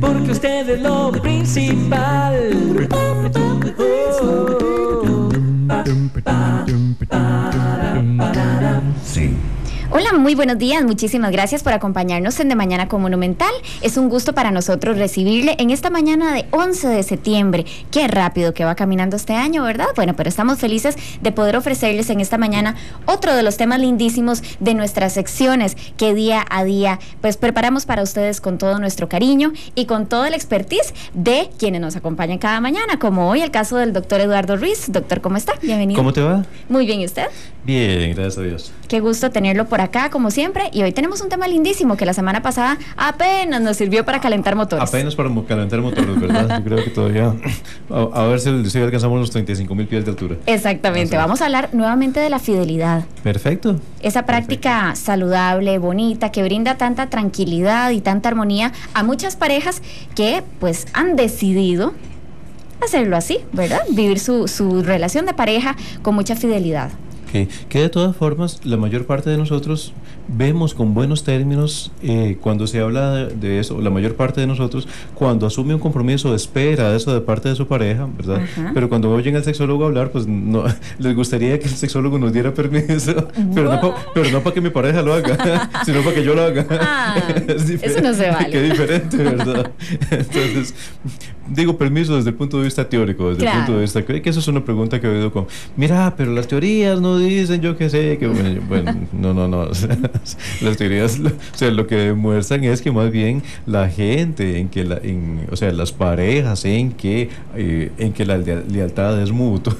porque usted es lo principal. Sí. Hola, muy buenos días. Muchísimas gracias por acompañarnos en De Mañana con Monumental. Es un gusto para nosotros recibirle en esta mañana de 11 de septiembre. Qué rápido que va caminando este año, ¿verdad? Bueno, pero estamos felices de poder ofrecerles en esta mañana otro de los temas lindísimos de nuestras secciones que día a día pues preparamos para ustedes con todo nuestro cariño y con toda la expertise de quienes nos acompañan cada mañana, como hoy el caso del doctor Eduardo Ruiz. Doctor, ¿cómo está? Bienvenido. ¿Cómo te va? Muy bien, ¿y usted? Bien, gracias a Dios. Qué gusto tenerlo por acá, como siempre, y hoy tenemos un tema lindísimo que la semana pasada apenas nos sirvió para calentar motores. Apenas para calentar motores, ¿verdad? Yo creo que todavía, a ver si alcanzamos los 35,000 pies de altura. Exactamente, vamos a hablar nuevamente de la fidelidad. Perfecto. Esa práctica saludable, bonita, que brinda tanta tranquilidad y tanta armonía a muchas parejas que pues han decidido hacerlo así, ¿verdad? Vivir su relación de pareja con mucha fidelidad. Que de todas formas la mayor parte de nosotros vemos con buenos términos cuando se habla de eso. La mayor parte de nosotros cuando asume un compromiso espera eso de parte de su pareja, ¿verdad? Ajá. Pero cuando oyen al sexólogo hablar, pues no les gustaría que el sexólogo nos diera permiso, pero no para que mi pareja lo haga, sino para que yo lo haga. Eso no se vale. Qué diferente, ¿verdad? Entonces, digo permiso desde el punto de vista teórico, desde el punto de vista que eso es una pregunta que he oído con, mira, pero las teorías no dicen, yo qué sé, que bueno, no, o sea, las teorías, o sea, lo que demuestran es que más bien la gente, o sea, las parejas en que la lealtad es mutua,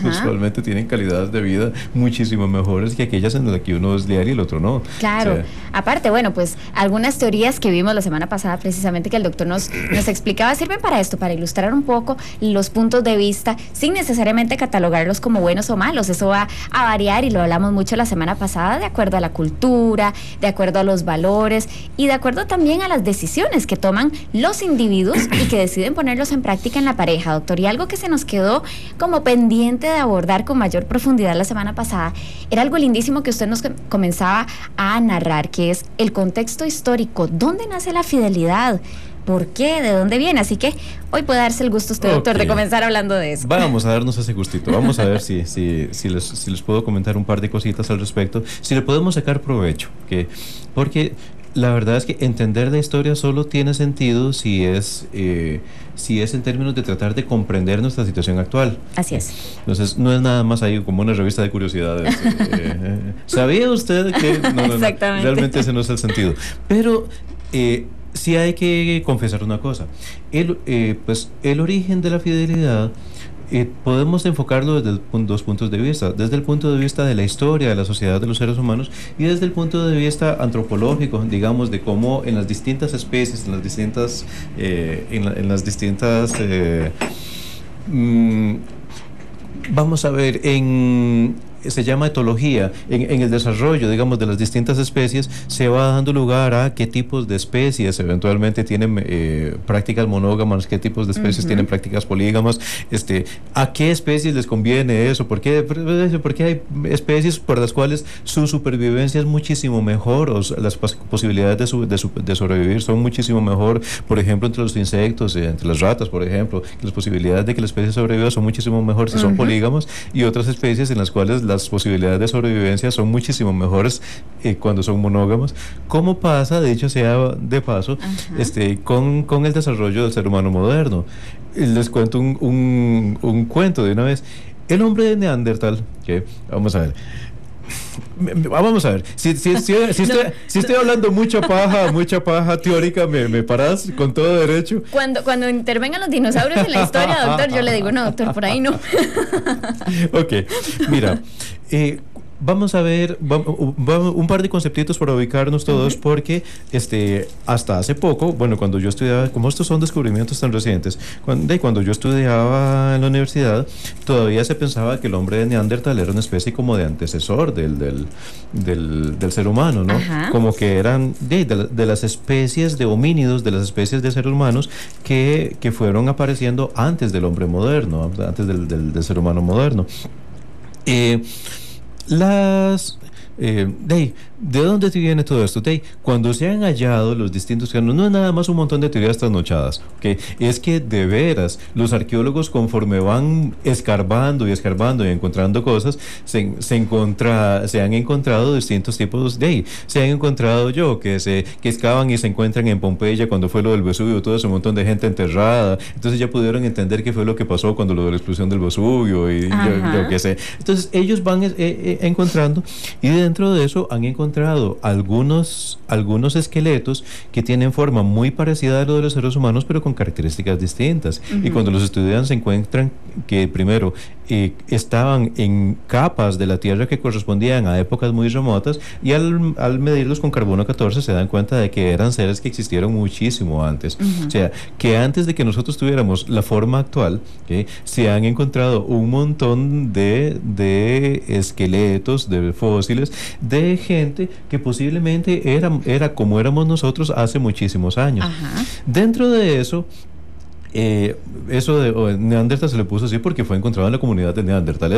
usualmente tienen calidades de vida muchísimo mejores que aquellas en las que uno es leal y el otro no. Claro, o sea, aparte, bueno, pues algunas teorías que vimos la semana pasada precisamente que el doctor nos explicaba sirven para esto, para ilustrar un poco los puntos de vista sin necesariamente catalogarlos como buenos o malos. Eso va a variar y lo hablamos mucho la semana pasada de acuerdo a la cultura, de acuerdo a los valores y de acuerdo también a las decisiones que toman los individuos y que deciden ponerlos en práctica en la pareja, doctor. Y algo que se nos quedó como pendiente de abordar con mayor profundidad la semana pasada era algo lindísimo que usted nos comenzaba a narrar, que es el contexto histórico. ¿Dónde nace la fidelidad? ¿Por qué? ¿De dónde viene? Así que hoy puede darse el gusto usted, doctor, de comenzar hablando de eso. Vamos a darnos ese gustito. Vamos a ver si les puedo comentar un par de cositas al respecto. Si le podemos sacar provecho. Porque la verdad es que entender la historia solo tiene sentido si es en términos de tratar de comprender nuestra situación actual. Así es. Entonces, no es nada más ahí como una revista de curiosidades. ¿Sabía usted que...? No, exactamente. Realmente ese no es el sentido. Pero... sí hay que confesar una cosa. El origen de la fidelidad podemos enfocarlo desde dos puntos de vista. Desde el punto de vista de la historia de la sociedad de los seres humanos y desde el punto de vista antropológico, digamos, de cómo en las distintas especies, vamos a ver, se llama etología, en el desarrollo, digamos, de las distintas especies, se va dando lugar a qué tipos de especies eventualmente tienen prácticas monógamas, qué tipos de especies tienen prácticas polígamas, a qué especies les conviene eso, porque hay especies por las cuales su supervivencia es muchísimo mejor, o sea, las posibilidades de sobrevivir son muchísimo mejor, por ejemplo, entre los insectos, entre las ratas, por ejemplo, que las posibilidades de que la especie sobreviva son muchísimo mejor si son polígamas, y otras especies en las cuales las posibilidades de sobrevivencia son muchísimo mejores cuando son monógamas, como pasa, de hecho sea de paso, con el desarrollo del ser humano moderno. Les cuento un cuento de una vez. El hombre de Neandertal, que vamos a ver, si estoy hablando mucha paja teórica, me paras con todo derecho. Cuando intervengan los dinosaurios en la historia, doctor, yo le digo, no, doctor, por ahí no. Ok, mira, vamos a ver un par de conceptitos para ubicarnos todos, porque hasta hace poco, bueno, cuando yo estudiaba, como estos son descubrimientos tan recientes, cuando yo estudiaba en la universidad, todavía se pensaba que el hombre de Neandertal era una especie como de antecesor del ser humano, ¿no? Como que eran de las especies de homínidos, de las especies de seres humanos que fueron apareciendo antes del hombre moderno, antes del ser humano moderno. ¿de dónde te viene todo esto? Cuando se han hallado los distintos canos, no es nada más un montón de teorías trasnochadas, ¿okay? Es que de veras, los arqueólogos conforme van escarbando y encontrando cosas, se han encontrado distintos tipos se han encontrado que excavan y se encuentran en Pompeya cuando fue lo del Vesubio, todo ese montón de gente enterrada, entonces ya pudieron entender qué fue lo que pasó cuando lo de la explosión del Vesubio y yo qué sé. Entonces ellos van encontrando, y dentro de eso han encontrado algunos esqueletos que tienen forma muy parecida a lo de los seres humanos, pero con características distintas. Y cuando los estudian se encuentran que primero estaban en capas de la Tierra que correspondían a épocas muy remotas, y al medirlos con carbono 14 se dan cuenta de que eran seres que existieron muchísimo antes. O sea, que antes de que nosotros tuviéramos la forma actual, se han encontrado un montón de esqueletos, de fósiles, de gente que posiblemente era como éramos nosotros hace muchísimos años. Dentro de eso, eso de Neandertal se le puso así porque fue encontrado en la comunidad de Neandertal.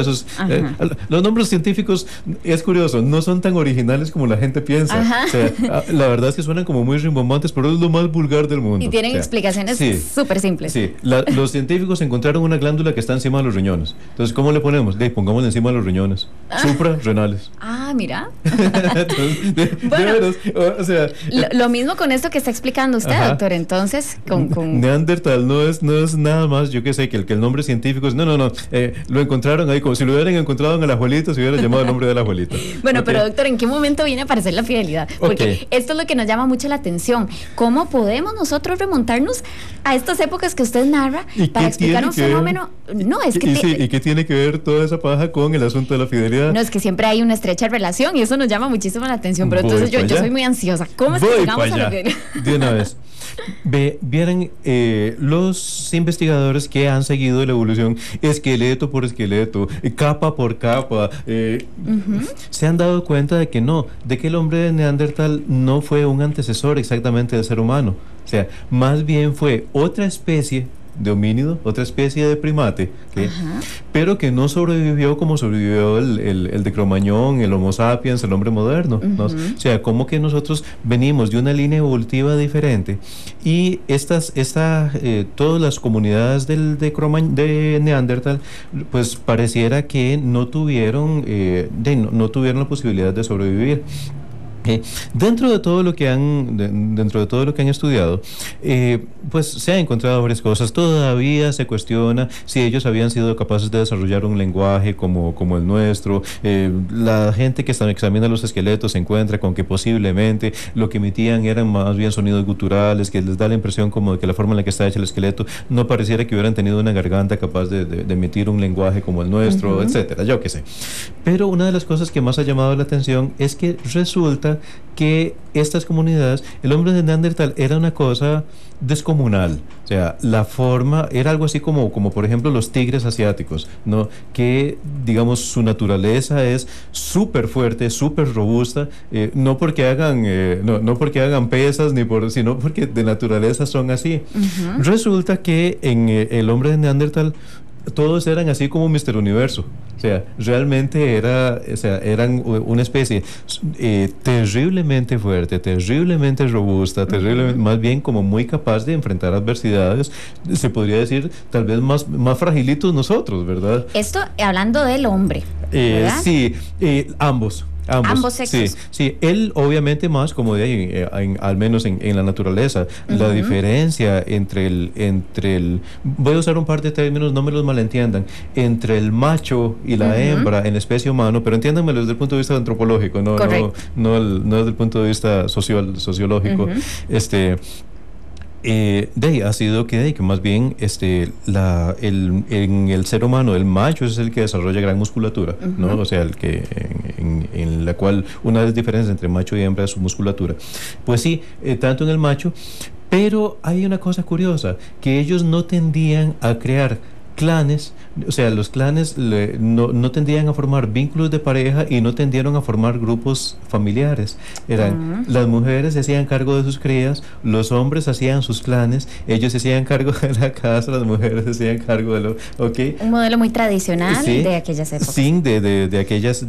Los nombres científicos, es curioso, no son tan originales como la gente piensa. O sea, la verdad es que suenan como muy rimbombantes, pero es lo más vulgar del mundo. Y tienen explicaciones súper simples. Sí, los científicos encontraron una glándula que está encima de los riñones. Entonces, ¿cómo le ponemos? Pongámosle encima de los riñones. Suprarrenales. Mira. Entonces, bueno, veras, o sea, lo mismo con esto que está explicando usted, doctor. Entonces, con Neandertal no es nada más, yo qué sé, que el nombre científico es, no, lo encontraron ahí, como si lo hubieran encontrado en el abuelito, se hubiera llamado el nombre del abuelito. Bueno, pero doctor, ¿en qué momento viene a aparecer la fidelidad? Porque esto es lo que nos llama mucho la atención. ¿Cómo podemos nosotros remontarnos a estas épocas que usted narra para explicar un fenómeno? No, es que... ¿Y qué tiene que ver toda esa paja con el asunto de la fidelidad? No, es que siempre hay una estrecha relación y eso nos llama muchísimo la atención, pero entonces yo soy muy ansiosa. ¿Cómo es que llegamos a la fidelidad? De una vez. Vieran los investigadores que han seguido la evolución esqueleto por esqueleto, capa por capa, se han dado cuenta de que el hombre de Neandertal no fue un antecesor exactamente del ser humano. O sea, más bien fue otra especie de homínido, otra especie de primate, pero que no sobrevivió como sobrevivió el de Cro-Magnon, el Homo sapiens, el hombre moderno, ¿no? O sea, como que nosotros venimos de una línea evolutiva diferente, y todas las comunidades de Neandertal, pues pareciera que no tuvieron la posibilidad de sobrevivir. Dentro de todo lo que han estudiado, pues se han encontrado varias cosas. Todavía se cuestiona si ellos habían sido capaces de desarrollar un lenguaje como el nuestro. La gente que examina los esqueletos se encuentra con que posiblemente lo que emitían eran más bien sonidos guturales, que les da la impresión como de que la forma en la que está hecho el esqueleto no pareciera que hubieran tenido una garganta capaz de emitir un lenguaje como el nuestro, etcétera, yo qué sé. Pero una de las cosas que más ha llamado la atención es que resulta que estas comunidades, el hombre de Neandertal era una cosa descomunal. O sea, la forma era algo así como por ejemplo los tigres asiáticos, ¿no? Que, digamos, su naturaleza es súper fuerte, súper robusta, no porque hagan pesas, sino porque de naturaleza son así. Resulta que en el hombre de Neandertal todos eran así como Mr. Universo. O sea, realmente eran una especie terriblemente fuerte, terriblemente robusta, más bien como muy capaz de enfrentar adversidades. Se podría decir, tal vez más fragilitos nosotros, ¿verdad? Esto hablando del hombre, ¿verdad? Sí, ambos sexos. Sí, él obviamente más como al menos en la naturaleza. La diferencia entre el voy a usar un par de términos, no me los malentiendan, entre el macho y la hembra en la especie humana, pero entiéndanmelo desde el punto de vista antropológico, no desde el punto de vista sociológico. Ha sido que más bien en el ser humano el macho es el que desarrolla gran musculatura, ¿no? O sea, el que en la cual una de las diferencias entre macho y hembra es su musculatura. Pues sí, tanto en el macho, pero hay una cosa curiosa, que ellos no tendían a crear clanes, o sea, los clanes no tendían a formar vínculos de pareja y no tendieron a formar grupos familiares. Las mujeres se hacían cargo de sus crías, los hombres hacían sus clanes, ellos se hacían cargo de la casa, las mujeres se hacían cargo de lo... ¿okay? Un modelo muy tradicional, sí, de aquellas épocas. Sí, de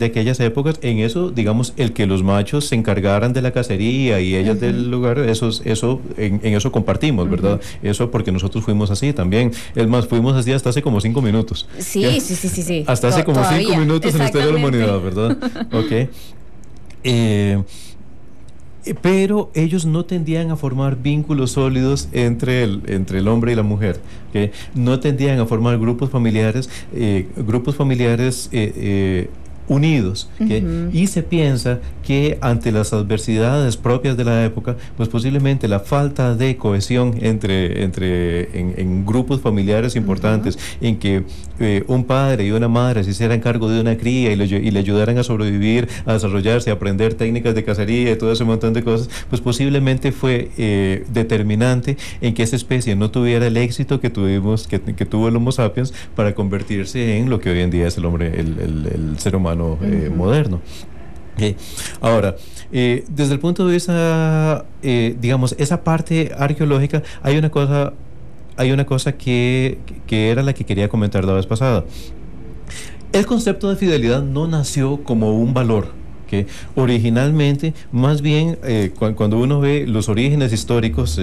aquellas épocas. En eso, digamos, el que los machos se encargaran de la cacería y ellas del lugar, en eso compartimos, ¿verdad? Eso porque nosotros fuimos así también. Es más, fuimos así hasta hace como 5 minutos. Sí. Hasta hace como 5 minutos en la historia de la humanidad, ¿verdad? Ok. Pero ellos no tendían a formar vínculos sólidos entre el hombre y la mujer, ¿okay? No tendían a formar grupos familiares unidos, ¿okay? Y se piensa que ante las adversidades propias de la época, pues posiblemente la falta de cohesión en grupos familiares importantes, en que un padre y una madre se hicieran cargo de una cría y le ayudaran a sobrevivir, a desarrollarse, a aprender técnicas de cacería y todo ese montón de cosas, pues posiblemente fue determinante en que esa especie no tuviera el éxito que tuvo el Homo sapiens para convertirse en lo que hoy en día es el hombre, el ser humano moderno. Ahora, desde el punto de vista, digamos, esa parte arqueológica, hay una cosa que era la que quería comentar la vez pasada. El concepto de fidelidad no nació como un valor, que originalmente, más bien, cuando uno ve los orígenes históricos,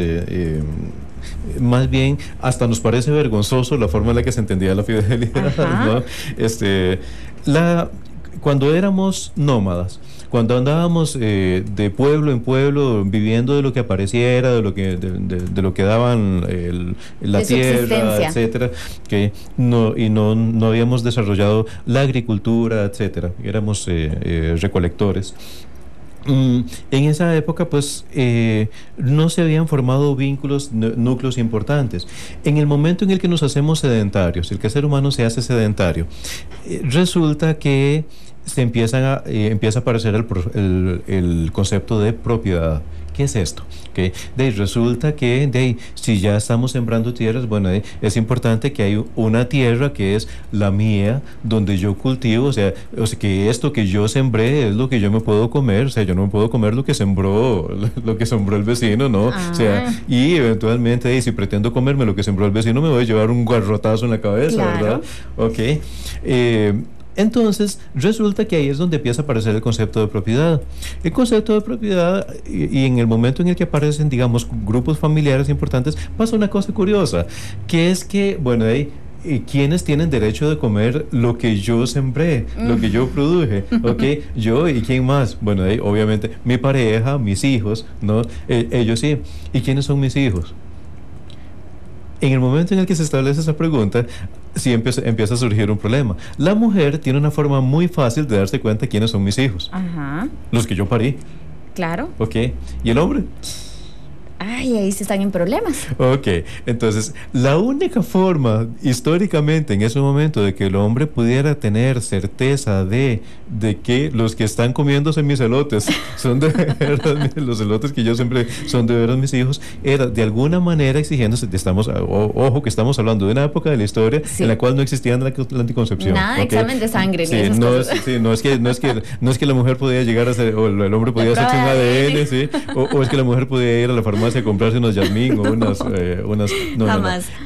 más bien hasta nos parece vergonzoso la forma en la que se entendía la fidelidad, ¿no? Cuando éramos nómadas, cuando andábamos de pueblo en pueblo, viviendo de lo que apareciera, de lo que daban la tierra, etcétera, no habíamos desarrollado la agricultura, etcétera, éramos recolectores. En esa época, pues, no se habían formado núcleos importantes. En el momento en el que nos hacemos sedentarios, el que el ser humano se hace sedentario, resulta que empieza a aparecer el concepto de propiedad. ¿Qué es esto? ¿Okay? Resulta que si ya estamos sembrando tierras, bueno, es importante que hay una tierra que es la mía, donde yo cultivo, o sea, que esto que yo sembré es lo que yo me puedo comer, o sea, yo no me puedo comer lo que sembró el vecino, ¿no? O sea, y eventualmente, si pretendo comerme lo que sembró el vecino, me voy a llevar un garrotazo en la cabeza, ¿verdad? Ok. Entonces, resulta que ahí es donde empieza a aparecer el concepto de propiedad. El concepto de propiedad, y en el momento en el que aparecen, digamos, grupos familiares importantes, pasa una cosa curiosa, que es que, bueno, ¿quiénes tienen derecho de comer lo que yo sembré, lo que yo produje? ¿Ok? Yo y quién más. Bueno, obviamente mi pareja, mis hijos, ¿no? Ellos sí. ¿Y quiénes son mis hijos? En el momento en el que se establece esa pregunta, sí empieza a surgir un problema. La mujer tiene una forma muy fácil de darse cuenta de quiénes son mis hijos. Los que yo parí. Claro. ¿Ok? ¿Y el hombre? Ay, ahí se están en problemas. Ok, entonces la única forma históricamente en ese momento de que el hombre pudiera tener certeza de que los que están comiéndose mis elotes son de veras los elotes que yo siempre son de veras mis hijos, era de alguna manera exigiéndose, ojo que estamos hablando de una época de la historia en la cual no existía la anticoncepción. Nada de examen de sangre ni esas cosas. No es que la mujer podía llegar a hacer, o el hombre podía hacerse un ADN, ¿sí? O es que la mujer podía ir a la farmacia a comprarse unos Yasmín o jamás. No.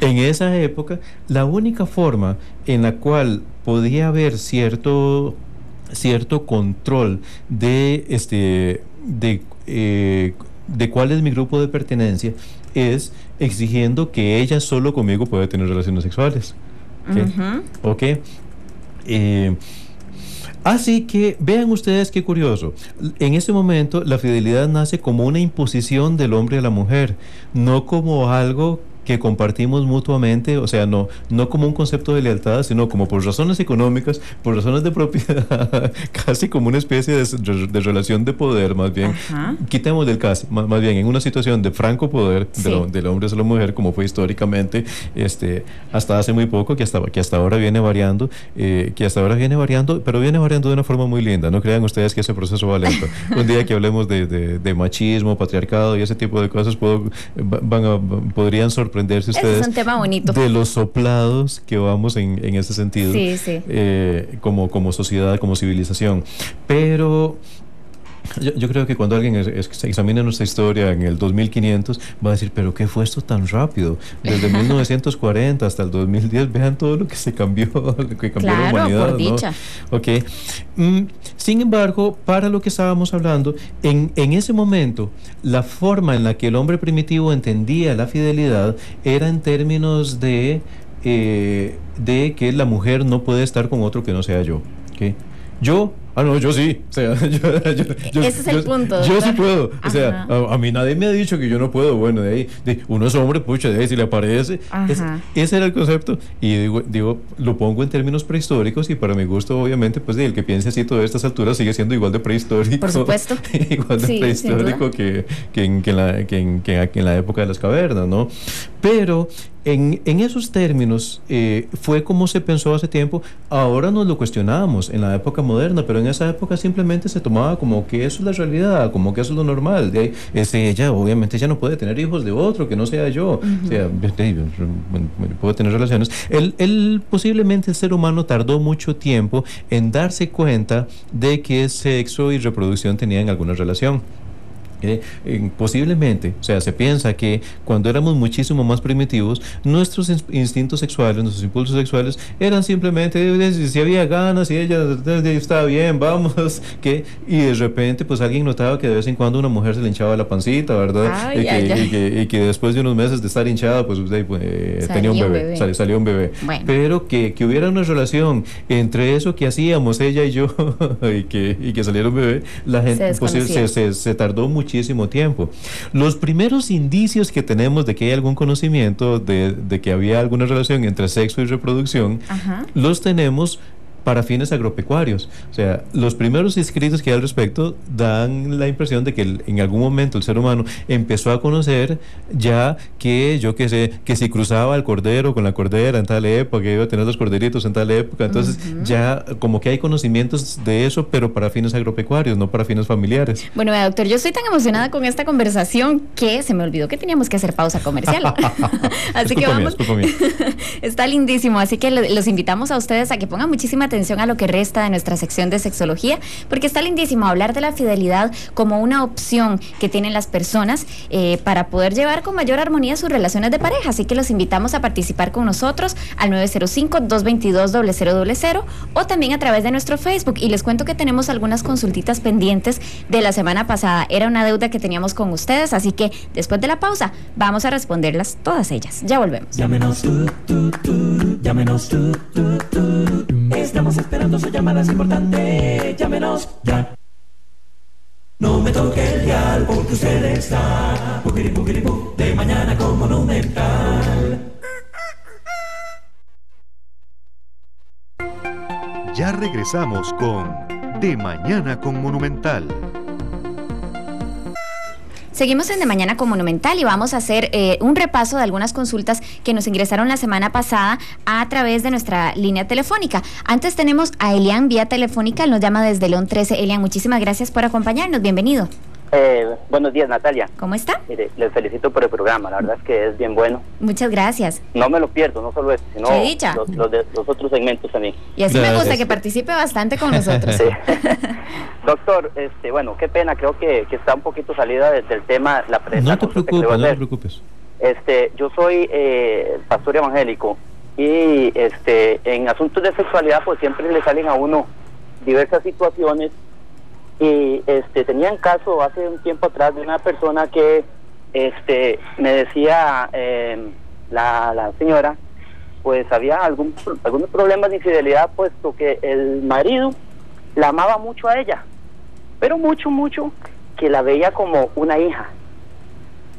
En esa época, la única forma en la cual podía haber cierto control de cuál es mi grupo de pertenencia es exigiendo que ella solo conmigo puede tener relaciones sexuales. ¿Ok? Así que vean ustedes qué curioso. En ese momento la fidelidad nace como una imposición del hombre a la mujer, no como algo que compartimos mutuamente, o sea, no como un concepto de lealtad, sino como por razones económicas, por razones de propiedad, casi como una especie de relación de poder, más bien. Quitemos del casi, más bien en una situación de franco poder del hombre hacia la mujer, como fue históricamente, hasta hace muy poco, que hasta ahora viene variando, pero viene variando de una forma muy linda. No crean ustedes que ese proceso va lento. Un día que hablemos de machismo, patriarcado y ese tipo de cosas, podrían sorprender sorprenderse Ese ustedes es un tema bonito. de los soplados que vamos en ese sentido, Sí, sí. como sociedad, como civilización. Pero yo creo que cuando alguien se examina nuestra historia en el 2500, va a decir, pero ¿qué fue esto tan rápido? Desde 1940 hasta el 2010, vean todo lo que se cambió, lo que cambió la Claro, humanidad, por ¿no? dicha. Ok. Sin embargo, para lo que estábamos hablando, en ese momento, la forma en la que el hombre primitivo entendía la fidelidad era en términos de que la mujer no puede estar con otro que no sea yo. ¿Ok? Yo sí, o sea, Ese es el punto, yo sí doctor. puedo, o sea, Ajá. a mí nadie me ha dicho que yo no puedo, bueno, uno es hombre, pucha, de ahí si le aparece, Ajá. ese era el concepto, y digo, lo pongo en términos prehistóricos, y para mi gusto, obviamente, pues el que piense así todas estas alturas sigue siendo igual de prehistórico, Por supuesto. igual de Sí, prehistórico que en la época de las cavernas, ¿no? Pero en esos términos fue como se pensó hace tiempo. Ahora nos lo cuestionamos en la época moderna, pero en esa época simplemente se tomaba como que eso es la realidad, como que eso es lo normal. De ahí, ella, obviamente, ella no puede tener hijos de otro que no sea yo. O sea, puede tener relaciones. Posiblemente el ser humano tardó mucho tiempo en darse cuenta de que sexo y reproducción tenían alguna relación. Posiblemente, o sea, se piensa que cuando éramos muchísimo más primitivos, nuestros instintos sexuales, nuestros impulsos sexuales eran simplemente si había ganas y ella estaba bien, vamos, y de repente pues alguien notaba que de vez en cuando una mujer se le hinchaba la pancita, ¿verdad? Ay, y que después de unos meses de estar hinchada pues tenía un bebé, salió un bebé. Bueno. Pero que hubiera una relación entre eso que hacíamos ella y yo y que saliera un bebé, la gente se tardó muchísimo tiempo. Los primeros indicios que tenemos de que hay algún conocimiento de que había alguna relación entre sexo y reproducción, Ajá. los tenemos para fines agropecuarios. O sea, los primeros escritos que hay al respecto dan la impresión de que en algún momento el ser humano empezó a conocer ya que, yo qué sé, que si cruzaba el cordero con la cordera en tal época, que iba a tener los corderitos en tal época, entonces ya como que hay conocimientos de eso, pero para fines agropecuarios, no para fines familiares. Bueno, doctor, yo estoy tan emocionada con esta conversación que se me olvidó que teníamos que hacer pausa comercial. Así que vamos. Está lindísimo, así que los invitamos a ustedes a que pongan muchísima atención a lo que resta de nuestra sección de sexología, porque está lindísimo hablar de la fidelidad como una opción que tienen las personas para poder llevar con mayor armonía sus relaciones de pareja. Así que los invitamos a participar con nosotros al 905-222-0000 o también a través de nuestro Facebook. Y les cuento que tenemos algunas consultitas pendientes de la semana pasada. Era una deuda que teníamos con ustedes, así que después de la pausa vamos a responderlas todas ellas. Ya volvemos. Llámenos llámenos estamos esperando su llamada, es importante. Llámenos ya. No me toque el dial porque usted está de mañana con Monumental. Ya regresamos con De Mañana con Monumental. Seguimos en De Mañana con Monumental y vamos a hacer un repaso de algunas consultas que nos ingresaron la semana pasada a través de nuestra línea telefónica. Antes tenemos a Elian vía telefónica, él nos llama desde León 13. Elian, muchísimas gracias por acompañarnos, bienvenido. Buenos días, Natalia. ¿Cómo está? Mire, les felicito por el programa, la verdad es que es bien bueno. Muchas gracias. No me lo pierdo, no solo este, sino Qué dicha. los otros segmentos también. Y así me gusta que participe bastante con nosotros. Sí. Doctor, bueno, qué pena, creo que está un poquito salida del tema la presa. No te preocupes. Yo soy pastor evangélico y en asuntos de sexualidad pues siempre le salen a uno diversas situaciones. Y tenía un caso hace un tiempo atrás de una persona que me decía la señora, pues había algunos problemas de infidelidad, puesto que el marido la amaba mucho a ella, pero mucho, que la veía como una hija.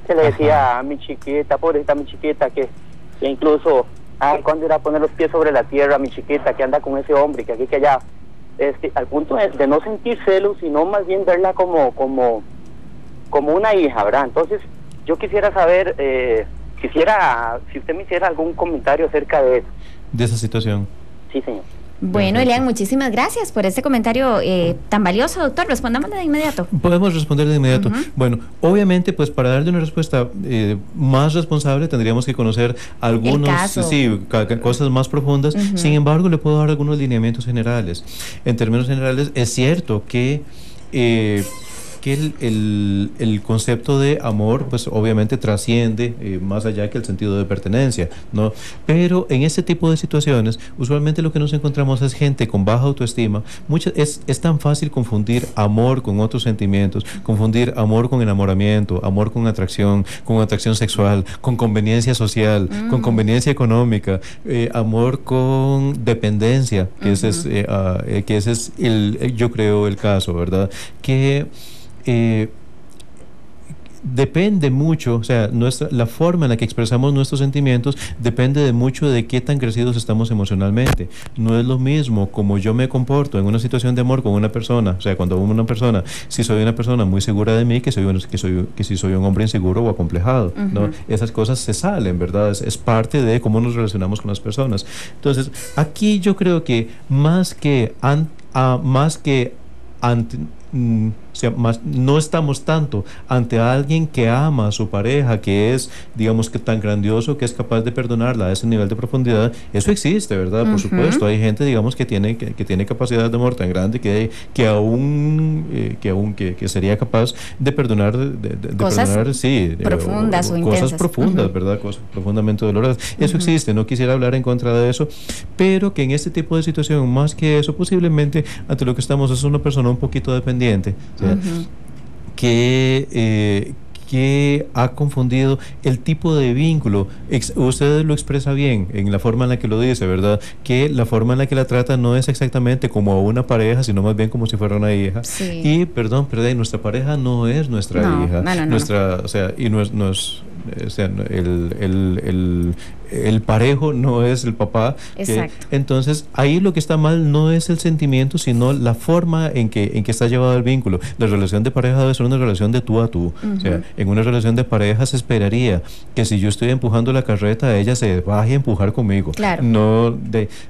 Se le decía a mi chiquita, pobrecita mi chiquita, que incluso, cuando irá a poner los pies sobre la tierra, mi chiquita, que anda con ese hombre, que aquí, que allá. Al punto de no sentir celos, sino más bien verla como una hija, ¿verdad? Entonces, yo quisiera saber, si usted me hiciera algún comentario acerca de eso. De esa situación. Sí, señor. Bueno, Elian, muchísimas gracias por este comentario tan valioso, doctor. Respondámosle de inmediato. Podemos responder de inmediato. Bueno, obviamente, pues para darle una respuesta más responsable tendríamos que conocer algunos, cosas más profundas. Sin embargo, le puedo dar algunos lineamientos generales. En términos generales, es cierto que el concepto de amor, pues obviamente trasciende más allá que el sentido de pertenencia, ¿no? Pero en este tipo de situaciones, usualmente lo que nos encontramos es gente con baja autoestima. Es tan fácil confundir amor con otros sentimientos, confundir amor con enamoramiento, amor con atracción sexual, con conveniencia social, con conveniencia económica, amor con dependencia, que ese es yo creo el caso, ¿verdad? Que depende mucho, o sea, la forma en la que expresamos nuestros sentimientos depende de mucho de qué tan crecidos estamos emocionalmente. No es lo mismo como yo me comporto en una situación de amor con una persona, o sea, cuando una persona, si soy una persona muy segura de mí, que si soy un hombre inseguro o acomplejado, ¿no? Esas cosas se salen, ¿verdad? Es parte de cómo nos relacionamos con las personas. Entonces, aquí yo creo que no estamos tanto ante alguien que ama a su pareja, que es, digamos, que tan grandioso que es capaz de perdonarla a ese nivel de profundidad. Eso existe, ¿verdad? Por supuesto, hay gente, digamos, que tiene capacidad de amor tan grande que sería capaz de perdonar, cosas profundas o intensas. Cosas profundas, ¿verdad? Cosas profundamente dolorosas. Eso existe, no quisiera hablar en contra de eso, pero que en este tipo de situación, más que eso, posiblemente ante lo que estamos es una persona un poquito dependiente, o sea, que ha confundido el tipo de vínculo. Usted lo expresa bien en la forma en la que lo dice, ¿verdad? Que la forma en la que la trata no es exactamente como a una pareja, sino más bien como si fuera una hija. Sí. Y, nuestra pareja no es nuestra hija. O sea, y no es o sea, el parejo no es el papá. Exacto. Entonces, ahí lo que está mal no es el sentimiento, sino la forma en que está llevado el vínculo. La relación de pareja debe ser una relación de tú a tú. O sea, en una relación de pareja se esperaría que si yo estoy empujando la carreta, ella se baje a empujar conmigo. Claro. No,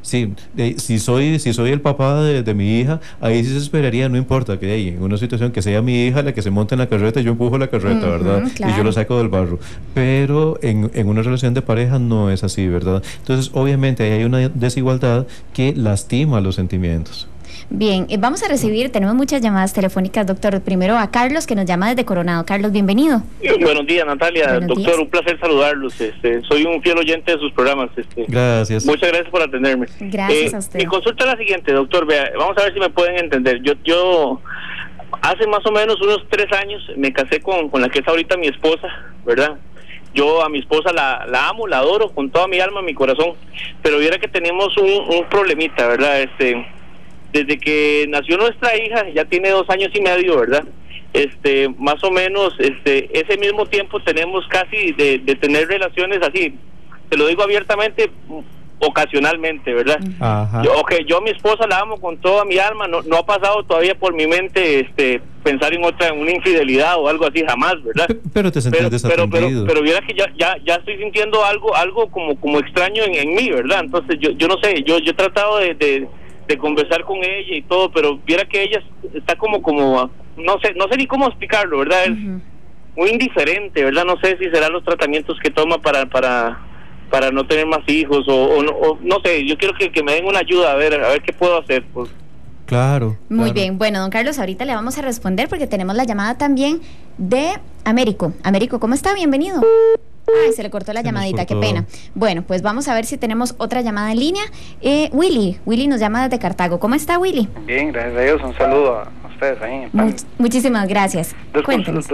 si soy el papá de mi hija, ahí sí se esperaría, no importa que en una situación que sea mi hija la que se monte en la carreta, yo empujo la carreta, ¿verdad? Claro. Y yo lo saco del barro. Pero en una relación de pareja no es así, ¿verdad? Entonces, obviamente, ahí hay una desigualdad que lastima los sentimientos. Bien, vamos a recibir, tenemos muchas llamadas telefónicas, doctor. Primero a Carlos, que nos llama desde Coronado. Carlos, bienvenido. Buenos días, Natalia. Buenos doctor, días. Un placer saludarlos. Soy un fiel oyente de sus programas. Gracias. Muchas gracias por atenderme. Gracias a usted. Mi consulta es la siguiente, doctor. Vea, vamos a ver si me pueden entender. Yo hace más o menos unos 3 años me casé con la que es ahorita mi esposa, ¿verdad? Yo a mi esposa la amo, la adoro con toda mi alma, mi corazón, pero viera que tenemos un problemita, ¿verdad? Desde que nació nuestra hija, ya tiene 2 años y medio, ¿verdad? Más o menos, ese mismo tiempo tenemos casi de tener relaciones así, te lo digo abiertamente, ocasionalmente, ¿verdad? Ajá. Yo a mi esposa la amo con toda mi alma, no ha pasado todavía por mi mente pensar en una infidelidad o algo así, jamás, ¿verdad? Pero te sentís desatendido. Pero viera que ya estoy sintiendo algo como extraño en mí, ¿verdad? Entonces yo no sé, yo he tratado de conversar con ella y todo, pero viera que ella está como no sé ni cómo explicarlo, ¿verdad? Es muy indiferente, ¿verdad? No sé si serán los tratamientos que toma para no tener más hijos o no sé, yo quiero que me den una ayuda a ver qué puedo hacer, pues. Claro. Muy bien, bueno, don Carlos, ahorita le vamos a responder porque tenemos la llamada también de Américo. Américo, ¿cómo está? Bienvenido. Ay, se le cortó la llamadita, qué pena. Bueno, pues vamos a ver si tenemos otra llamada en línea. Willy nos llama desde Cartago. ¿Cómo está, Willy? Bien, gracias a Dios. Un saludo a ustedes ahí en el panel. Muchísimas gracias. Dos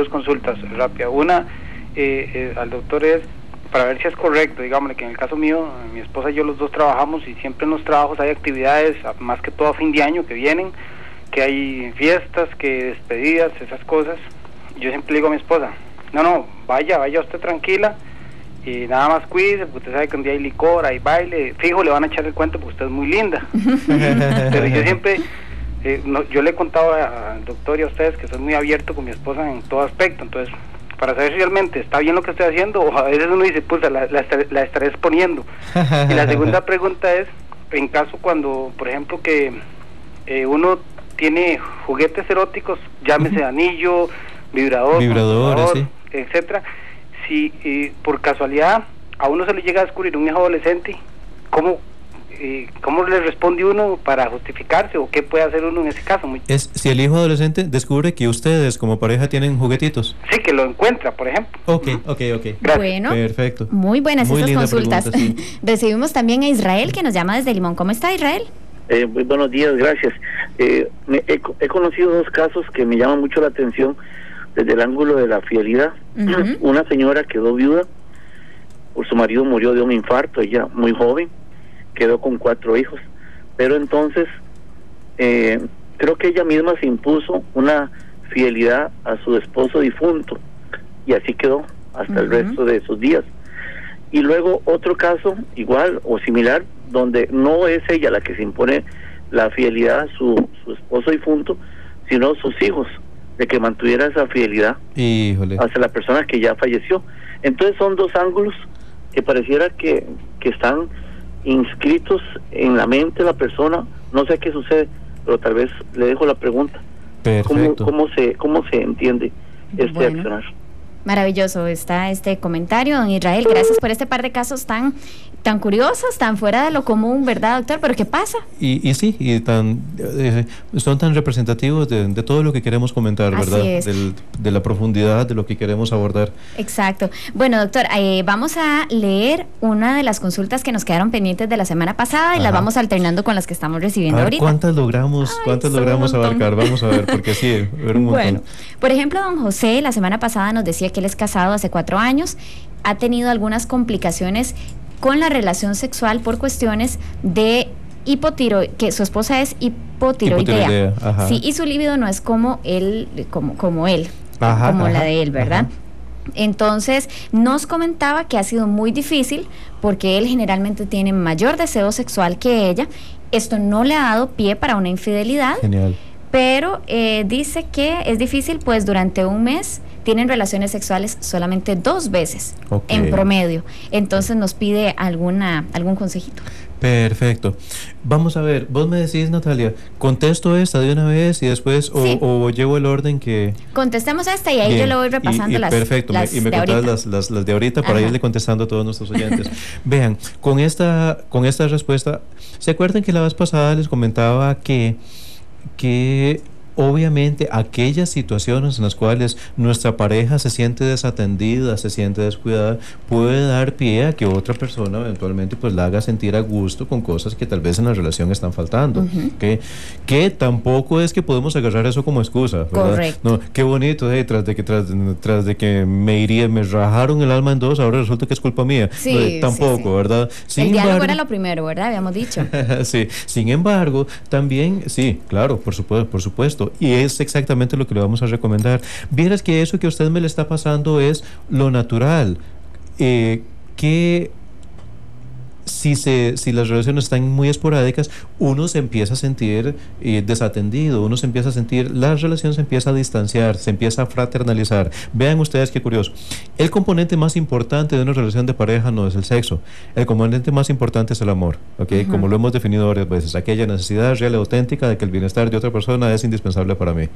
consultas rápidas. Una, al doctor es para ver si es correcto, digámosle que en el caso mío, mi esposa y yo los dos trabajamos y siempre en los trabajos hay actividades, más que todo a fin de año que vienen, que hay fiestas, que despedidas, esas cosas. Yo siempre le digo a mi esposa, no, vaya usted tranquila y nada más cuídese, porque usted sabe que un día hay licor, hay baile, fijo le van a echar el cuento porque usted es muy linda. Pero yo siempre, yo le he contado al doctor y a ustedes que soy muy abierto con mi esposa en todo aspecto, entonces para saber si realmente está bien lo que estoy haciendo, o a veces uno dice, pues la estaré exponiendo. Y la segunda pregunta es, en caso cuando, por ejemplo, que uno tiene juguetes eróticos, llámese anillo, vibrador, sí, etcétera, si por casualidad a uno se le llega a descubrir un hijo adolescente, ¿cómo le responde uno para justificarse o qué puede hacer uno en ese caso? Es si el hijo adolescente descubre que ustedes como pareja tienen juguetitos. Sí, que lo encuentra, por ejemplo. Ok. Gracias. Bueno, perfecto. Muy buenas Muy esas linda consultas. pregunta, sí. Recibimos también a Israel, que nos llama desde Limón. ¿Cómo está, Israel? Muy buenos días, gracias. He conocido dos casos que me llaman mucho la atención desde el ángulo de la fidelidad. Una señora quedó viuda, su marido murió de un infarto, ella muy joven, quedó con 4 hijos, pero entonces creo que ella misma se impuso una fidelidad a su esposo difunto y así quedó hasta el resto de sus días. Y luego otro caso igual o similar, donde no es ella la que se impone la fidelidad a su esposo difunto, sino sus hijos, de que mantuviera esa fidelidad hacia la persona que ya falleció. Entonces son dos ángulos que pareciera que están inscritos en la mente de la persona. No sé qué sucede, pero tal vez le dejo la pregunta. Perfecto. ¿Cómo se entiende este accionar? Maravilloso está este comentario, don Israel. Gracias por este par de casos tan curiosos, tan fuera de lo común, ¿verdad, doctor? ¿Pero qué pasa? Y sí, son tan representativos de todo lo que queremos comentar, Así ¿verdad? es. De la profundidad de lo que queremos abordar. Exacto. Bueno, doctor, vamos a leer una de las consultas que nos quedaron pendientes de la semana pasada y las vamos alternando con las que estamos recibiendo A ver, ahorita. ¿cuántas logramos abarcar? Vamos a ver, porque sí, era un montón. Bueno, por ejemplo, don José la semana pasada nos decía que él es casado hace 4 años, ha tenido algunas complicaciones con la relación sexual por cuestiones de hipotiroidea, que su esposa es hipotiroidea. Sí, y su libido no es como él, como la de él, ¿verdad? Entonces nos comentaba que ha sido muy difícil porque él generalmente tiene mayor deseo sexual que ella. Esto no le ha dado pie para una infidelidad. Genial. Pero dice que es difícil, pues durante un mes tienen relaciones sexuales solamente 2 veces en promedio. Entonces nos pide algún consejito. Perfecto. Vamos a ver, vos me decís, Natalia, ¿contesto esta de una vez y después o llevo el orden que...? Contestemos esta y ahí bien, yo lo voy repasando perfecto, las y me contás las de ahorita para irle contestando a todos nuestros oyentes. Vean, con esta respuesta, ¿se acuerdan que la vez pasada les comentaba que obviamente aquellas situaciones en las cuales nuestra pareja se siente desatendida, se siente descuidada, puede dar pie a que otra persona eventualmente pues la haga sentir a gusto con cosas que tal vez en la relación están faltando, que tampoco es que podemos agarrar eso como excusa, ¿verdad? Correcto. No, qué bonito, tras de que me rajaron el alma en 2, ahora resulta que es culpa mía. Sí, tampoco, sí. ¿verdad? El diálogo era lo primero, ¿verdad? Habíamos dicho. Sí, sin embargo, también, sí, claro, por supuesto, y es exactamente lo que le vamos a recomendar. Vieras que eso que a usted me le está pasando es lo natural, que si las relaciones están muy esporádicas, uno se empieza a sentir desatendido, uno se empieza a sentir, la relación se empieza a distanciar, se empieza a fraternalizar. Vean ustedes qué curioso. El componente más importante de una relación de pareja no es el sexo, el componente más importante es el amor, como lo hemos definido varias veces, aquella necesidad real y auténtica de que el bienestar de otra persona es indispensable para mí,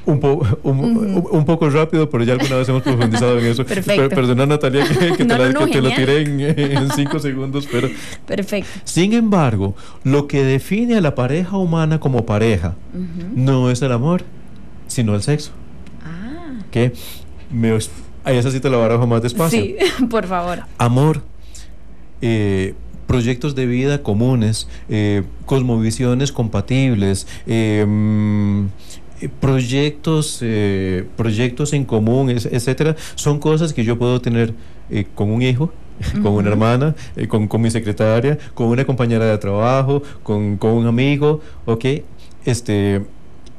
un poco rápido, pero ya alguna vez hemos profundizado en eso. Perdona, Natalia, que te lo tiré en 5 segundos, pero perfecto. Sin embargo, lo que define a la pareja humana como pareja no es el amor, sino el sexo. Ahí esa sí te la barajo más despacio. Sí, por favor. Amor, proyectos de vida comunes, cosmovisiones compatibles, proyectos en común, etcétera, son cosas que yo puedo tener con un hijo, con una hermana, con mi secretaria, con una compañera de trabajo, con un amigo,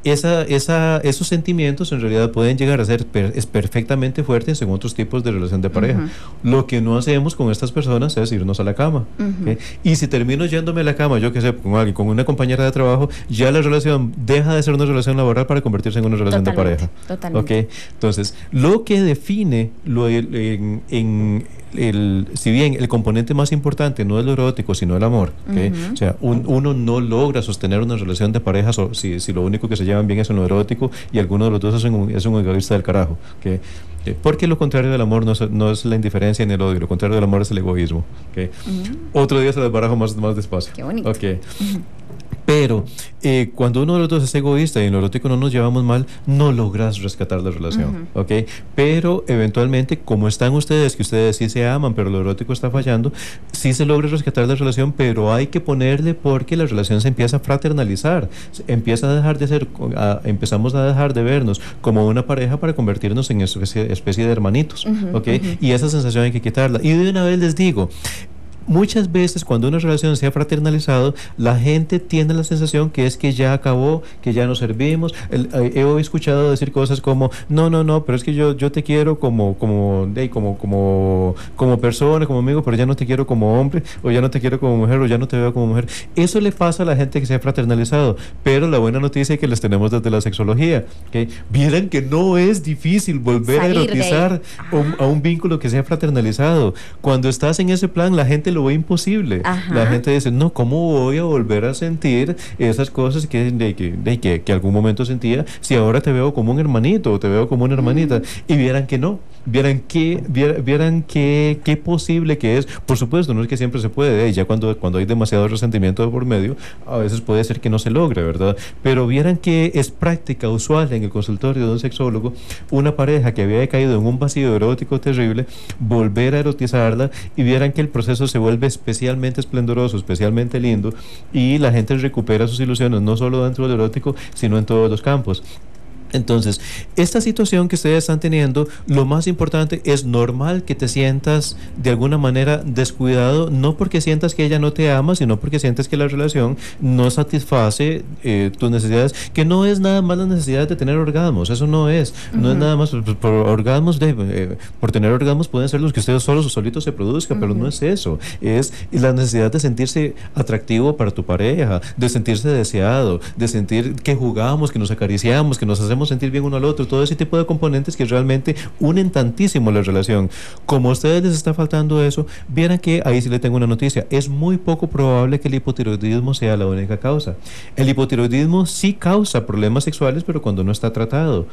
esos sentimientos en realidad pueden llegar a ser perfectamente fuertes en otros tipos de relación de pareja. Lo que no hacemos con estas personas es irnos a la cama. ¿Okay? Y si termino yéndome a la cama, yo que sé, con alguien, con una compañera de trabajo, ya la relación deja de ser una relación laboral para convertirse en una relación de pareja. Totalmente. ¿Okay? Entonces, lo que define si bien el componente más importante no es lo erótico, sino el amor, ¿okay? O sea, uno no logra sostener una relación de pareja si lo único que se llevan bien es en lo erótico y alguno de los dos es un egoísta del carajo, ¿okay? Porque lo contrario del amor no es la indiferencia ni el odio, lo contrario del amor es el egoísmo, ¿okay? Otro día se las barajo más despacio. Qué bonito. Okay. Pero cuando uno de los dos es egoísta y en lo erótico no nos llevamos mal, no logras rescatar la relación, ¿ok? Pero eventualmente, como están ustedes, que ustedes sí se aman, pero lo erótico está fallando, sí se logra rescatar la relación, pero hay que ponerle porque la relación se empieza a fraternalizar, empieza a dejar de ser, empezamos a dejar de vernos como una pareja para convertirnos en especie de hermanitos, ¿ok? Y esa sensación hay que quitarla. Y de una vez les digo, muchas veces cuando una relación se ha fraternalizado, la gente tiene la sensación que es que ya acabó, que ya no servimos. He escuchado decir cosas como no, pero es que yo te quiero como persona, como amigo, pero ya no te quiero como hombre, o ya no te quiero como mujer, o ya no te veo como mujer. Eso le pasa a la gente que se ha fraternalizado, pero la buena noticia es que les tenemos desde la sexología, ¿okay? Vieran que no es difícil volver a erotizar a un vínculo que se ha fraternalizado. Cuando estás en ese plan, la gente lo ve imposible. La gente dice, no, ¿cómo voy a volver a sentir esas cosas que algún momento sentía si ahora te veo como un hermanito o te veo como una hermanita? Y vieran que no, vieran qué posible que es. Por supuesto, no es que siempre se puede, ya cuando hay demasiado resentimiento por medio, a veces puede ser que no se logre, ¿verdad? Pero vieran que es práctica usual en el consultorio de un sexólogo, una pareja que había caído en un vacío erótico terrible, volver a erotizarla, y vieran que el proceso se vuelve especialmente esplendoroso, especialmente lindo, y la gente recupera sus ilusiones, no solo dentro del erótico, sino en todos los campos. Entonces, esta situación que ustedes están teniendo, lo más importante, es normal que te sientas de alguna manera descuidado, no porque sientas que ella no te ama, sino porque sientes que la relación no satisface tus necesidades, que no es nada más la necesidad de tener orgasmos, eso no es nada más por orgasmos, por tener orgasmos pueden ser los que ustedes solos o solitos se produzcan, pero no es eso, es la necesidad de sentirse atractivo para tu pareja, de sentirse deseado, de sentir que jugamos, que nos acariciamos, que nos hacemos sentir bien uno al otro, todo ese tipo de componentes que realmente unen tantísimo la relación. Como a ustedes les está faltando eso, vieran que ahí sí le tengo una noticia, es muy poco probable que el hipotiroidismo sea la única causa. El hipotiroidismo sí causa problemas sexuales, pero cuando no está tratado.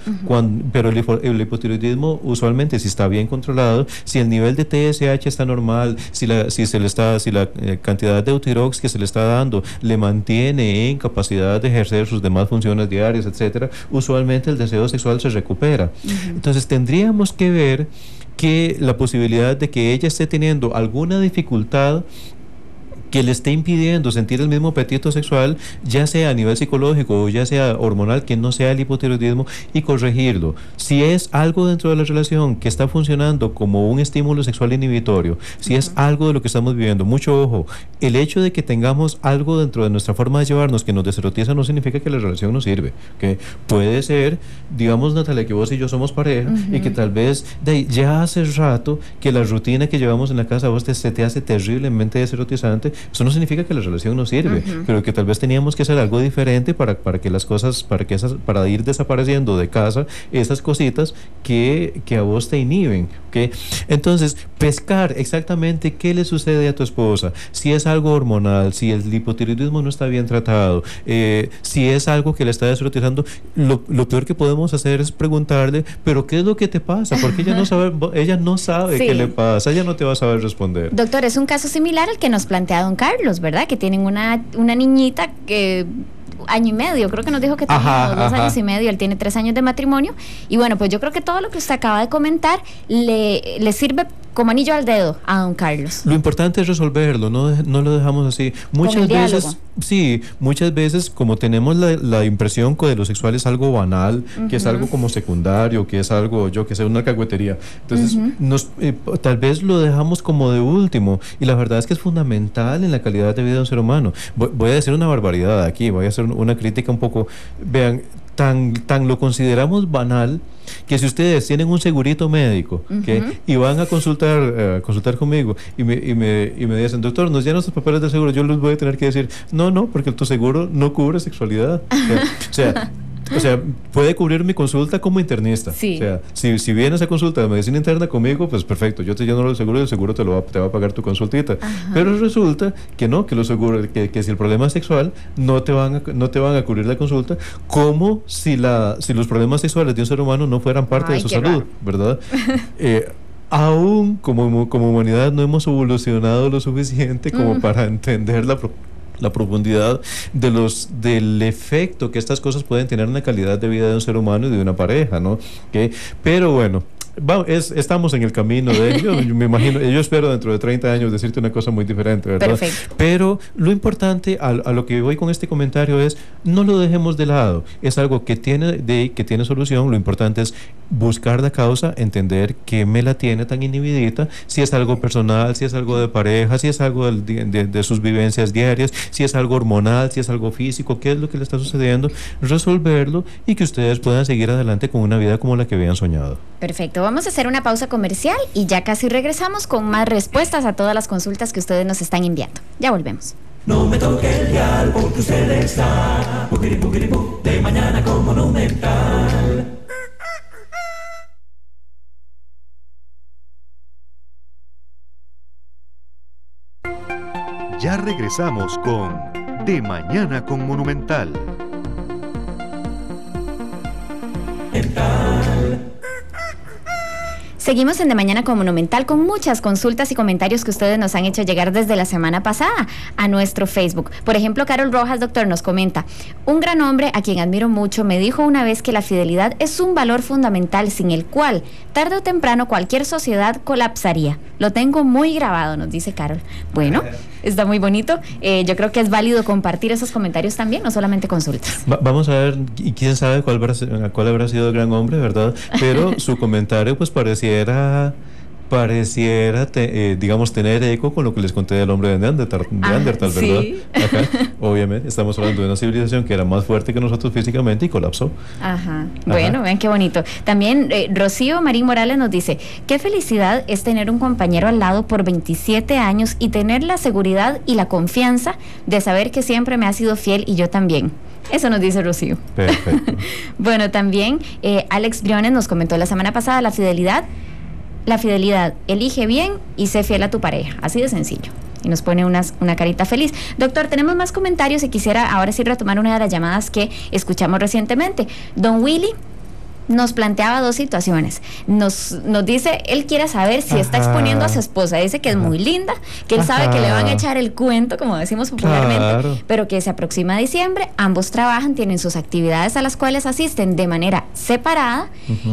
Pero el hipotiroidismo usualmente, si está bien controlado, si el nivel de TSH está normal, si la cantidad de Eutirox que se le está dando le mantiene en capacidad de ejercer sus demás funciones diarias, etcétera, usualmente el deseo sexual se recupera. Entonces tendríamos que ver que la posibilidad de que ella esté teniendo alguna dificultad que le esté impidiendo sentir el mismo apetito sexual, ya sea a nivel psicológico o ya sea hormonal, que no sea el hipotiroidismo, y corregirlo. Si es algo dentro de la relación que está funcionando como un estímulo sexual inhibitorio, si es algo de lo que estamos viviendo, mucho ojo, el hecho de que tengamos algo dentro de nuestra forma de llevarnos que nos deserotiza no significa que la relación no sirve, ¿okay? Puede ser, digamos, Natalia, que vos y yo somos pareja y que tal vez ya hace rato que la rutina que llevamos en la casa a vos se te hace terriblemente deserotizante. Eso no significa que la relación no sirve, pero que tal vez teníamos que hacer algo diferente para que las cosas, para ir desapareciendo de casa esas cositas que a vos te inhiben, ¿okay? Entonces, pescar exactamente qué le sucede a tu esposa, si es algo hormonal, si el hipotiroidismo no está bien tratado, si es algo que le está deserotizando, lo peor que podemos hacer es preguntarle, pero ¿qué es lo que te pasa? Porque ella no sabe qué le pasa, ella no te va a saber responder. Doctor, es un caso similar al que nos plantea don Carlos, ¿verdad? Que tienen una niñita que año y medio, creo que nos dijo que tenía 2 años y medio, él tiene 3 años de matrimonio, y bueno, pues yo creo que todo lo que usted acaba de comentar le sirve como anillo al dedo a don Carlos. Lo importante es resolverlo, no lo dejamos así. Muchas veces como tenemos la impresión que de lo sexual es algo banal, que es algo como secundario, que es algo, yo que sé, una caguetería, entonces tal vez lo dejamos como de último, y la verdad es que es fundamental en la calidad de vida de un ser humano. Voy a decir una barbaridad aquí, voy a hacer una crítica un poco, vean, tan lo consideramos banal que si ustedes tienen un segurito médico y van a consultar conmigo y me dicen, doctor, nos llenan los papeles del seguro, yo les voy a tener que decir, no, porque tu seguro no cubre sexualidad. O sea, puede cubrir mi consulta como internista. Sí. O sea, si vienes a consulta de medicina interna conmigo, pues perfecto, yo te lleno el seguro y el seguro te va a pagar tu consultita. Pero resulta que no, que los seguros, que si el problema es sexual, no te van a cubrir la consulta, como si los problemas sexuales de un ser humano no fueran parte de su salud, ¿verdad? Aún como humanidad no hemos evolucionado lo suficiente como para entender la profundidad del efecto que estas cosas pueden tener en la calidad de vida de un ser humano y de una pareja, ¿no? Pero bueno, estamos en el camino de ello. Me imagino, yo espero dentro de 30 años decirte una cosa muy diferente, ¿verdad? Perfecto. Pero lo importante a lo que voy con este comentario es, no lo dejemos de lado. Es algo que tiene solución. Lo importante es buscar la causa, entender qué me la tiene tan inhibidita, si es algo personal, si es algo de pareja, si es algo de sus vivencias diarias, si es algo hormonal, si es algo físico, qué es lo que le está sucediendo, resolverlo y que ustedes puedan seguir adelante con una vida como la que habían soñado. Perfecto, vamos a hacer una pausa comercial y ya casi regresamos con más respuestas a todas las consultas que ustedes nos están enviando. Ya volvemos. No me toque el dial porque usted está de mañana con Monumental. Ya regresamos con De Mañana con Monumental. Seguimos en De Mañana con Monumental con muchas consultas y comentarios que ustedes nos han hecho llegar desde la semana pasada a nuestro Facebook. Por ejemplo, Carol Rojas, doctor, nos comenta: un gran hombre a quien admiro mucho me dijo una vez que la fidelidad es un valor fundamental sin el cual tarde o temprano cualquier sociedad colapsaría. Lo tengo muy grabado, nos dice Carol. Bueno, está muy bonito. Yo creo que es válido compartir esos comentarios también, no solamente consultas. Vamos a ver, y quién sabe cuál habrá sido el gran hombre, ¿verdad? Pero su comentario pues pareciera digamos, tener eco con lo que les conté del hombre de Neandertal, ¿verdad? Sí. Acá, obviamente, estamos hablando de una civilización que era más fuerte que nosotros físicamente y colapsó. Ajá. Bueno, vean qué bonito. También Rocío Marín Morales nos dice: qué felicidad es tener un compañero al lado por 27 años y tener la seguridad y la confianza de saber que siempre me ha sido fiel y yo también. Eso nos dice Rocío. Perfecto. Bueno, también Alex Briones nos comentó la semana pasada: la fidelidad, elige bien y sé fiel a tu pareja, así de sencillo. Y nos pone una carita feliz. Doctor, tenemos más comentarios y quisiera ahora sí retomar una de las llamadas que escuchamos recientemente. Don Willy nos planteaba dos situaciones. Nos dice, él quiere saber si está exponiendo a su esposa. Dice que es muy linda, que él sabe que le van a echar el cuento, como decimos popularmente, pero que se aproxima diciembre, ambos trabajan, tienen sus actividades a las cuales asisten de manera separada,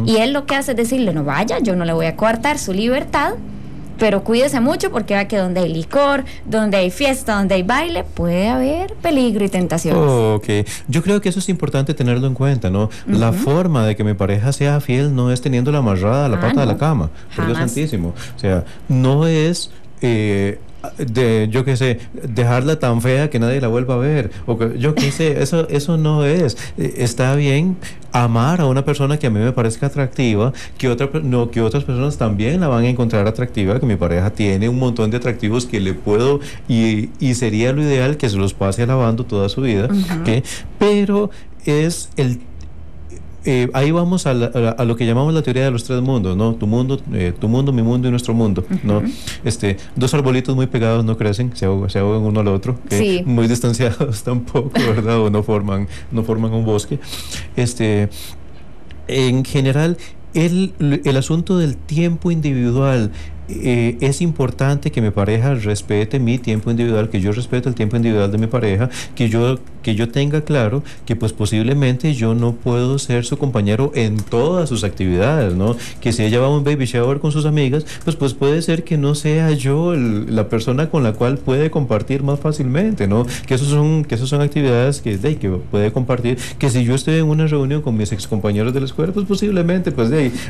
y él lo que hace es decirle: no vaya, yo no le voy a coartar su libertad, pero cuídese mucho porque va que donde hay licor, donde hay fiesta, donde hay baile, puede haber peligro y tentaciones. Ok, yo creo que eso es importante tenerlo en cuenta, ¿no? La forma de que mi pareja sea fiel no es teniéndola amarrada a la pata de la cama, por Dios santísimo. O sea, no es yo qué sé, dejarla tan fea que nadie la vuelva a ver, o que, yo qué sé, eso no es. Está bien amar a una persona que a mí me parezca atractiva, que otras personas también la van a encontrar atractiva, que mi pareja tiene un montón de atractivos que le puedo, y sería lo ideal que se los pase alabando toda su vida, ¿okay? Pero es ahí vamos a lo que llamamos la teoría de los tres mundos, ¿no? Tu mundo, mi mundo y nuestro mundo, ¿no? Dos arbolitos muy pegados no crecen, se ahogan uno al otro, ¿okay? Sí. Muy distanciados tampoco, ¿verdad? O no forman un bosque. En general, el asunto del tiempo individual, es importante que mi pareja respete mi tiempo individual, que yo respete el tiempo individual de mi pareja, que yo tenga claro que pues posiblemente yo no puedo ser su compañero en todas sus actividades, ¿no? Que si ella va a un baby shower con sus amigas, pues puede ser que no sea yo la persona con la cual puede compartir más fácilmente, ¿no? Que esos son actividades que puede compartir, que si yo estoy en una reunión con mis excompañeros de la escuela, pues posiblemente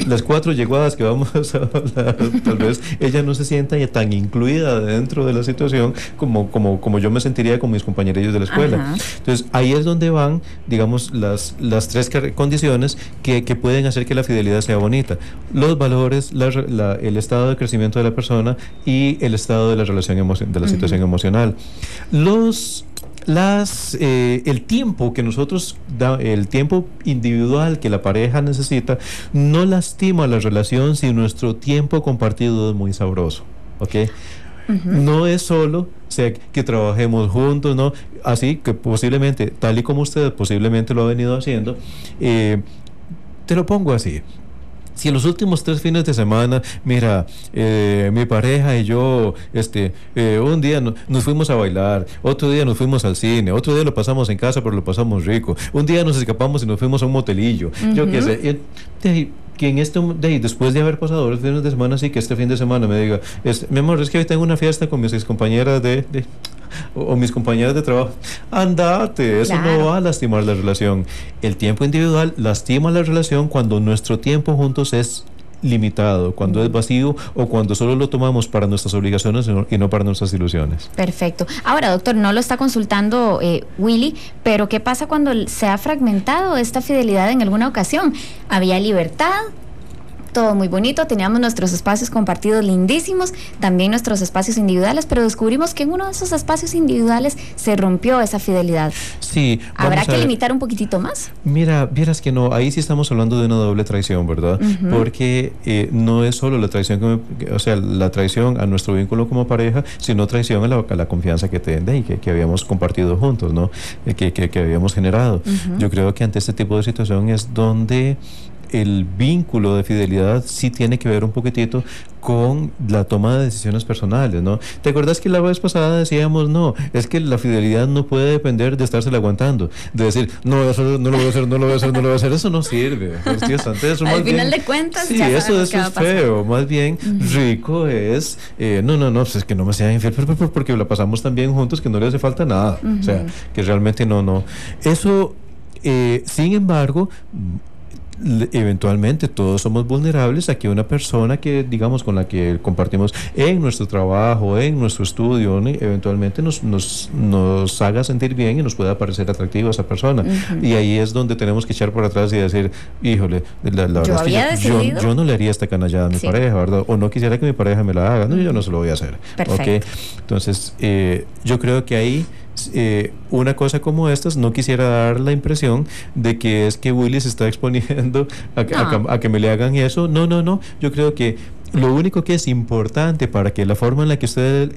las 4 yeguadas que vamos a hablar, tal vez ella no se sienta ya tan incluida dentro de la situación como yo me sentiría con mis compañeros de la escuela. Ajá. Entonces, ahí es donde van, digamos, las tres condiciones que pueden hacer que la fidelidad sea bonita: los valores, el estado de crecimiento de la persona y el estado de la relación de la situación emocional. El tiempo que nosotros el tiempo individual que la pareja necesita no lastima la relación si nuestro tiempo compartido es muy sabroso, ¿ok? No es solo, o sea, que trabajemos juntos, ¿no? Así que posiblemente, tal y como usted posiblemente lo ha venido haciendo, te lo pongo así. Si en los últimos 3 fines de semana, mira, mi pareja y yo, un día nos fuimos a bailar, otro día nos fuimos al cine, otro día lo pasamos en casa, pero lo pasamos rico, un día nos escapamos y nos fuimos a un motelillo, yo qué sé, que después de haber pasado los fines de semana, sí, que este fin de semana me diga, mi amor, es que hoy tengo una fiesta con mis compañeras o mis compañeras de trabajo. Andate, eso no va a lastimar la relación. El tiempo individual lastima la relación cuando nuestro tiempo juntos es limitado, cuando es vacío o cuando solo lo tomamos para nuestras obligaciones y no para nuestras ilusiones. Perfecto. Ahora, doctor, no lo está consultando Willy, pero ¿qué pasa cuando se ha fragmentado esta fidelidad en alguna ocasión? Había libertad, todo muy bonito, teníamos nuestros espacios compartidos lindísimos, también nuestros espacios individuales, pero descubrimos que en uno de esos espacios individuales se rompió esa fidelidad. Sí. ¿Habrá que limitar un poquitito más? Mira, vieras que no, ahí sí estamos hablando de una doble traición, ¿verdad? Porque no es solo la traición, la traición a nuestro vínculo como pareja, sino traición a la confianza que que habíamos compartido juntos, ¿no? Que habíamos generado. Yo creo que ante este tipo de situación es donde el vínculo de fidelidad sí tiene que ver un poquitito con la toma de decisiones personales, ¿no? ¿Te acuerdas que la vez pasada decíamos, no, es que la fidelidad no puede depender de estársela aguantando, de decir, no, eso no lo voy a hacer, no lo voy a hacer, no lo voy a hacer, eso no sirve. Al final de cuentas, sí, ya eso es feo, más bien rico es, no, pues es que no me sean infiel, porque la pasamos tan bien juntos que no le hace falta nada, o sea, que realmente no. Eso, sin embargo, eventualmente todos somos vulnerables a que una persona que, digamos, con la que compartimos en nuestro trabajo, en nuestro estudio, eventualmente nos haga sentir bien y nos pueda parecer atractiva esa persona. Y ahí es donde tenemos que echar por atrás y decir, híjole, la verdad es que yo no le haría esta canallada a mi pareja, ¿verdad? O no quisiera que mi pareja me la haga, no, yo no se lo voy a hacer. Perfecto. ¿Okay? Entonces, yo creo que ahí una cosa como estas, no quisiera dar la impresión de que es que Willy se está exponiendo a que me le hagan eso. No, yo creo que lo único que es importante para que la forma en la que usted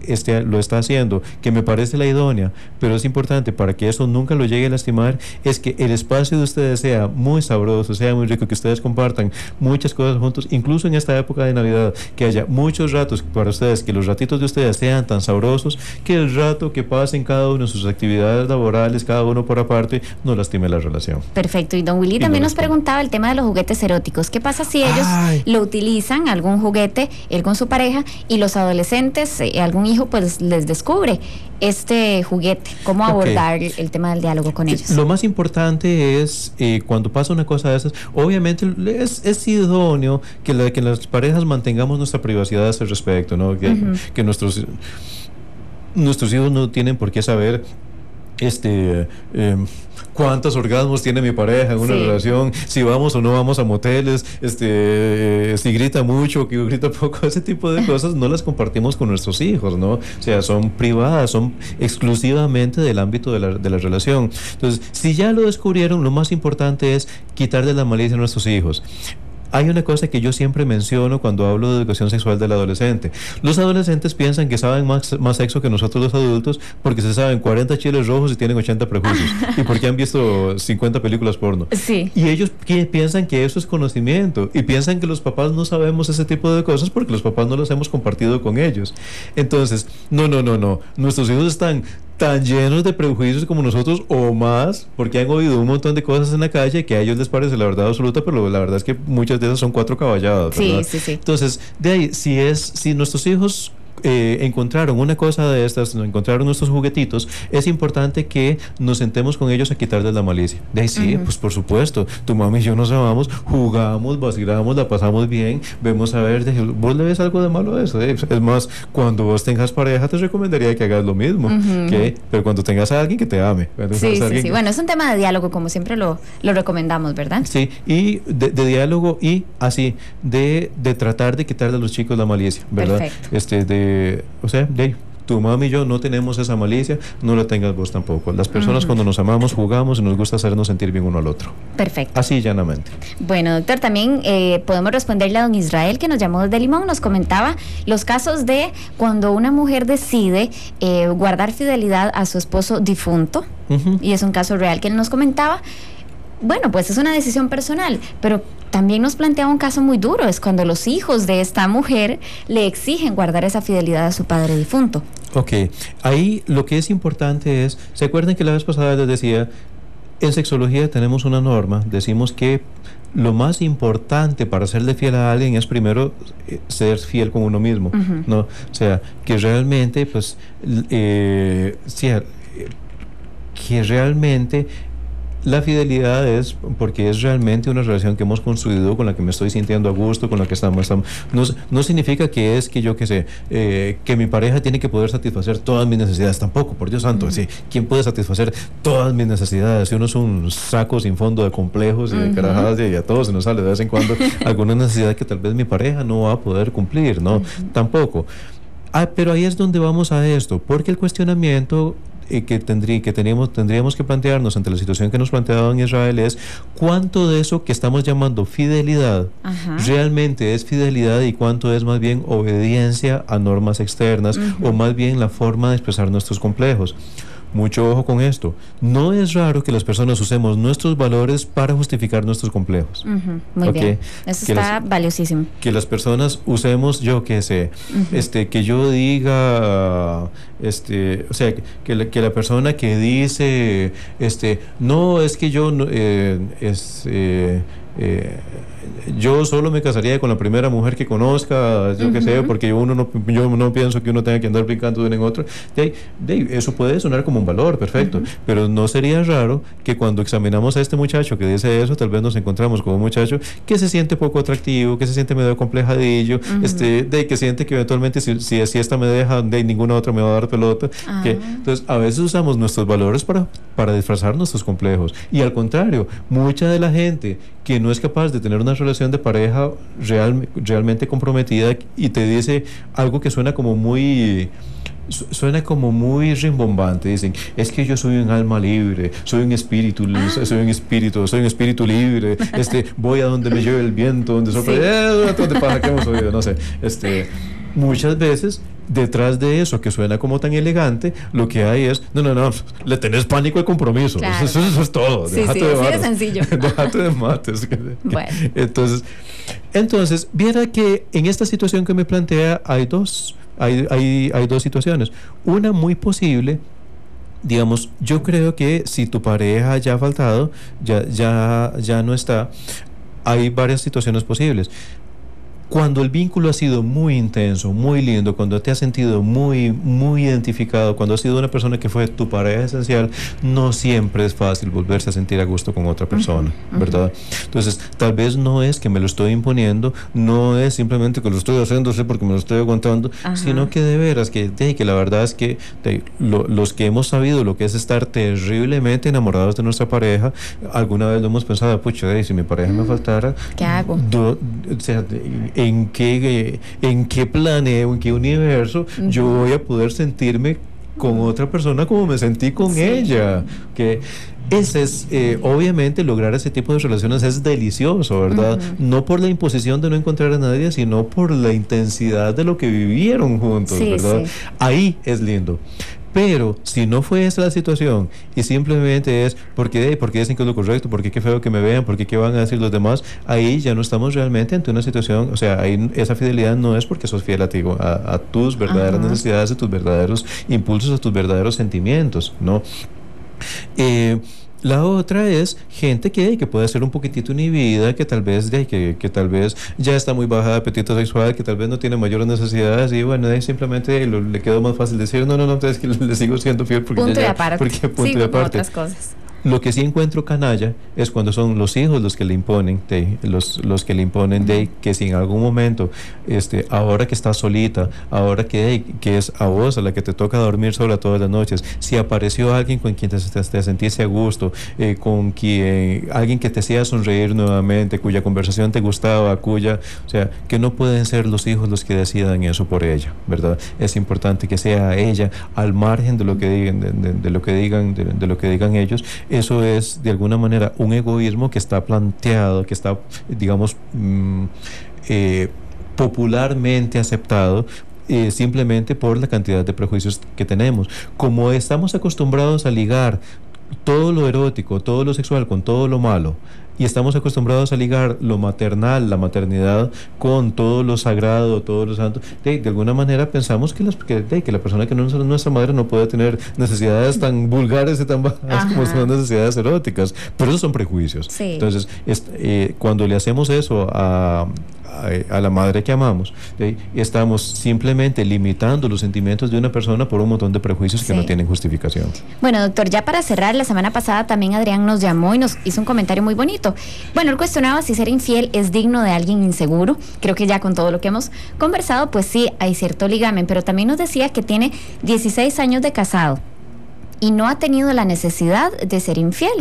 lo está haciendo, que me parece la idónea, pero es importante para que eso nunca lo llegue a lastimar, es que el espacio de ustedes sea muy sabroso, sea muy rico, que ustedes compartan muchas cosas juntos, incluso en esta época de Navidad, que haya muchos ratos para ustedes, que los ratitos de ustedes sean tan sabrosos, que el rato que pasen cada uno en sus actividades laborales, cada uno por aparte, no lastime la relación. Perfecto. Y don Willy también nos preguntaba el tema de los juguetes eróticos. ¿Qué pasa si ellos lo utilizan, algún juguete, él con su pareja, y los adolescentes, algún hijo, pues les descubre este juguete? ¿Cómo abordar el tema del diálogo con ellos? Lo más importante es, cuando pasa una cosa de esas, obviamente es idóneo que las parejas mantengamos nuestra privacidad a ese respecto, ¿no? Que nuestros hijos no tienen por qué saber cuántos orgasmos tiene mi pareja en una relación, si vamos o no vamos a moteles, si grita mucho, que grita poco, ese tipo de cosas no las compartimos con nuestros hijos, ¿no? O sea, son privadas, son exclusivamente del ámbito de la relación. Entonces, si ya lo descubrieron, lo más importante es quitarle la malicia a nuestros hijos. Hay una cosa que yo siempre menciono cuando hablo de educación sexual del adolescente. Los adolescentes piensan que saben más sexo que nosotros los adultos porque se saben 40 chiles rojos y tienen 80 prejuicios. Y porque han visto 50 películas porno. Sí. Y ellos piensan que eso es conocimiento. Y piensan que los papás no sabemos ese tipo de cosas porque los papás no las hemos compartido con ellos. Entonces, no. Nuestros hijos están tan llenos de prejuicios como nosotros o más, porque han oído un montón de cosas en la calle que a ellos les parece la verdad absoluta, pero la verdad es que muchas de esas son 4 caballadas, ¿verdad? Sí. Entonces, de ahí, si nuestros hijos encontraron una cosa de estas, encontraron nuestros juguetitos, es importante que nos sentemos con ellos a quitarles la malicia. De ahí sí, pues por supuesto, tu mami y yo nos amamos, jugamos, vacilamos, la pasamos bien, vemos a ver, vos le ves algo de malo a eso. Es más, cuando vos tengas pareja te recomendaría que hagas lo mismo, pero cuando tengas a alguien que te ame. Sí. Bueno, es un tema de diálogo, como siempre lo recomendamos, ¿verdad? Sí, y de diálogo y así, de tratar de quitarle a los chicos la malicia, ¿verdad? Perfecto. O sea, tu mami y yo no tenemos esa malicia, no la tengas vos tampoco. Las personas cuando nos amamos, jugamos y nos gusta hacernos sentir bien uno al otro. Perfecto. Así llanamente. Bueno, doctor, también podemos responderle a don Israel, que nos llamó desde Limón, nos comentaba los casos de cuando una mujer decide guardar fidelidad a su esposo difunto, y es un caso real que él nos comentaba. Bueno, pues es una decisión personal, pero también nos planteaba un caso muy duro, es cuando los hijos de esta mujer le exigen guardar esa fidelidad a su padre difunto. Ok, ahí lo que es importante es, ¿se acuerdan que la vez pasada les decía, en sexología tenemos una norma, decimos que lo más importante para serle fiel a alguien es primero ser fiel con uno mismo, ¿no? O sea, que realmente, pues, que realmente la fidelidad es porque es realmente una relación que hemos construido, con la que me estoy sintiendo a gusto, con la que estamos. No significa que es que yo que sé, que mi pareja tiene que poder satisfacer todas mis necesidades, tampoco, por Dios santo. Sí, ¿quién puede satisfacer todas mis necesidades? Si uno es un saco sin fondo de complejos y de carajadas, y a todos se nos sale de vez en cuando alguna necesidad que tal vez mi pareja no va a poder cumplir, ¿no? Tampoco. Pero ahí es donde vamos a esto, porque el cuestionamiento que tendríamos que plantearnos ante la situación que nos planteaba en Israel es cuánto de eso que estamos llamando fidelidad realmente es fidelidad y cuánto es más bien obediencia a normas externas o más bien la forma de expresar nuestros complejos. Mucho ojo con esto. No es raro que las personas usemos nuestros valores para justificar nuestros complejos. Muy bien. Eso está valiosísimo. Que las personas usemos, yo qué sé, que yo diga, o sea, que la persona que dice, no, es que yo no, yo solo me casaría con la primera mujer que conozca, yo que sé, porque yo no pienso que uno tenga que andar brincando de uno en otro. Eso puede sonar como un valor, perfecto, pero no sería raro que cuando examinamos a este muchacho que dice eso, tal vez nos encontramos con un muchacho que se siente poco atractivo, que se siente medio complejadillo, que siente que eventualmente si esta me deja, ninguna otra me va a dar pelota. Entonces, a veces usamos nuestros valores para disfrazar nuestros complejos. Y al contrario, mucha de la gente que no es capaz de tener una relación de pareja realmente comprometida y te dice algo que suena como muy rimbombante. Dicen, es que yo soy un alma libre, soy un espíritu libre, voy a donde me lleve el viento, donde sopla, donde pasa que hemos oído, no sé, muchas veces detrás de eso que suena como tan elegante, lo que hay es, no, le tenés pánico al compromiso. Claro. Eso es todo. Déjate de sencillo. Déjate de mates. Bueno. Entonces, viera que en esta situación que me plantea hay dos situaciones. Una muy posible, digamos, yo creo que si tu pareja ya ha faltado, ya no está, hay varias situaciones posibles. Cuando el vínculo ha sido muy intenso, muy lindo, cuando te has sentido muy, muy identificado, cuando has sido una persona que fue tu pareja esencial, no siempre es fácil volverse a sentir a gusto con otra persona, ¿verdad? Entonces, tal vez no es que me lo estoy imponiendo, no es simplemente que lo estoy haciendo porque me lo estoy aguantando, sino que de veras, que la verdad es que los que hemos sabido lo que es estar terriblemente enamorados de nuestra pareja, alguna vez lo hemos pensado, pucha, si mi pareja me faltara, ¿qué hago? ¿En qué planeo, en qué universo yo voy a poder sentirme con otra persona como me sentí con ella? Que ese es, obviamente, lograr ese tipo de relaciones es delicioso, ¿verdad? No por la imposición de no encontrar a nadie, sino por la intensidad de lo que vivieron juntos, ¿verdad? Ahí es lindo. Pero si no fue esa la situación y simplemente es porque dicen que es lo correcto, porque qué feo que me vean, porque qué van a decir los demás, ahí ya no estamos realmente ante una situación, o sea, ahí esa fidelidad no es porque sos fiel a tus verdaderas necesidades, a tus verdaderos impulsos, a tus verdaderos sentimientos, ¿no? La otra es gente que puede ser un poquitito inhibida, que tal vez que tal vez ya está muy baja de apetito sexual, que tal vez no tiene mayores necesidades y bueno, simplemente le quedó más fácil decir no, es que le sigo siendo fiel porque punto ya, y aparte. porque punto sí, y aparte. Otras cosas. Lo que sí encuentro canalla es cuando son los hijos los que le imponen, los que le imponen de que si en algún momento, ahora que estás solita, ahora que es a vos a la que te toca dormir sola todas las noches, si apareció alguien con quien te sentiste a gusto, con quien alguien que te hacía sonreír nuevamente, cuya conversación te gustaba, o sea, que no pueden ser los hijos los que decidan eso por ella, ¿verdad? Es importante que sea ella, al margen de lo que digan, de lo que digan ellos. Eso es de alguna manera un egoísmo que está planteado, que está, digamos, popularmente aceptado, simplemente por la cantidad de prejuicios que tenemos. Como estamos acostumbrados a ligar todo lo erótico, todo lo sexual con todo lo malo, y estamos acostumbrados a ligar lo maternal, la maternidad, con todo lo sagrado, todo lo santo, de alguna manera pensamos que la persona que no es nuestra madre no puede tener necesidades tan vulgares y tan bajas como son necesidades eróticas, pero esos son prejuicios. Sí. Entonces, cuando le hacemos eso a la madre que amamos, estamos simplemente limitando los sentimientos de una persona por un montón de prejuicios que no tienen justificación. Bueno, doctor, ya para cerrar, la semana pasada también Adrián nos llamó y nos hizo un comentario muy bonito. Bueno, él cuestionaba si ser infiel es digno de alguien inseguro. Creo que ya con todo lo que hemos conversado, pues sí, hay cierto ligamen, pero también nos decía que tiene 16 años de casado y no ha tenido la necesidad de ser infiel.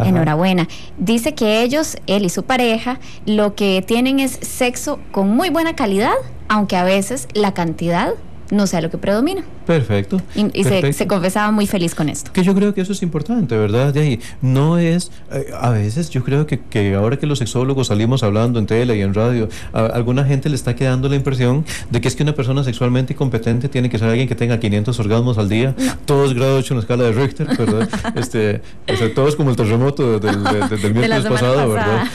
Enhorabuena. Dice que ellos, él y su pareja, lo que tienen es sexo con muy buena calidad, aunque a veces la cantidad no sea lo que predomina. Perfecto. Y perfecto. Se confesaba muy feliz con esto. Que yo creo que eso es importante, ¿verdad? De ahí, no es, a veces yo creo que ahora que los sexólogos salimos hablando en tele y en radio, a alguna gente le está quedando la impresión de que es que una persona sexualmente competente tiene que ser alguien que tenga 500 orgasmos al día, todos grado 8 en la escala de Richter, ¿verdad? O sea, todos como el terremoto del miércoles pasado, ¿verdad?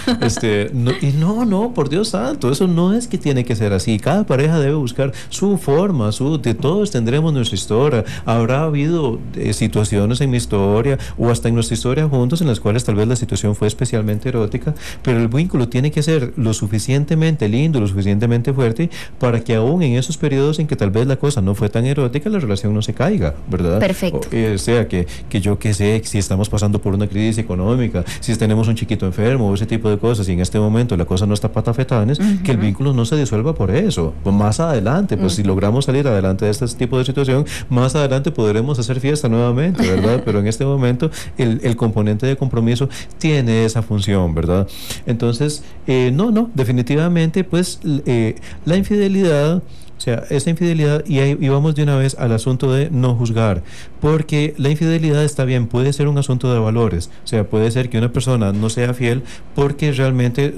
No, por Dios santo, eso no es que tiene que ser así. Cada pareja debe buscar su forma, de todos tendremos nuestra historia. Habrá habido situaciones en mi historia o hasta en nuestra historia juntos en las cuales tal vez la situación fue especialmente erótica, pero el vínculo tiene que ser lo suficientemente lindo, lo suficientemente fuerte para que aún en esos periodos en que tal vez la cosa no fue tan erótica, la relación no se caiga, ¿verdad? Perfecto. O sea, que yo que sé, si estamos pasando por una crisis económica, si tenemos un chiquito enfermo o ese tipo de cosas y en este momento la cosa no está patafetanes, que el vínculo no se disuelva por eso. Pues más adelante, pues si logramos salir adelante de este tipo de situación, más adelante podremos hacer fiesta nuevamente, ¿verdad? Pero en este momento el componente de compromiso tiene esa función, ¿verdad? Entonces, definitivamente, pues la infidelidad, o sea, esa infidelidad, y vamos de una vez al asunto de no juzgar, porque la infidelidad está bien, puede ser un asunto de valores, o sea, puede ser que una persona no sea fiel porque realmente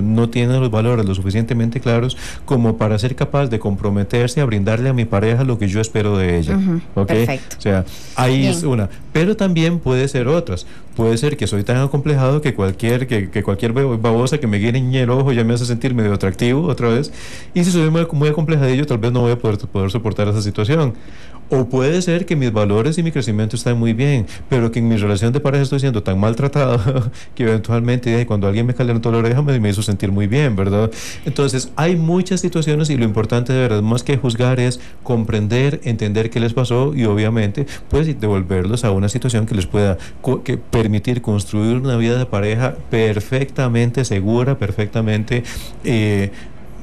no tiene los valores lo suficientemente claros como para ser capaz de comprometerse a brindarle a mi pareja lo que yo espero de ella. ¿Okay? Perfecto. O sea, ahí bien. Es una, pero también puede ser otras. Puede ser que soy tan acomplejado que cualquier babosa que me guiñe el ojo ya me hace sentir medio atractivo otra vez, y si soy muy acomplejadillo tal vez no voy a poder soportar esa situación. O puede ser que mis valores y mi crecimiento están muy bien, pero que en mi relación de pareja estoy siendo tan maltratado que eventualmente cuando alguien me calentó la oreja me hizo sentir muy bien, ¿verdad? Entonces hay muchas situaciones y lo importante de verdad más que juzgar es comprender, entender qué les pasó y obviamente pues devolverlos a una situación que les pueda permitir construir una vida de pareja perfectamente segura, perfectamente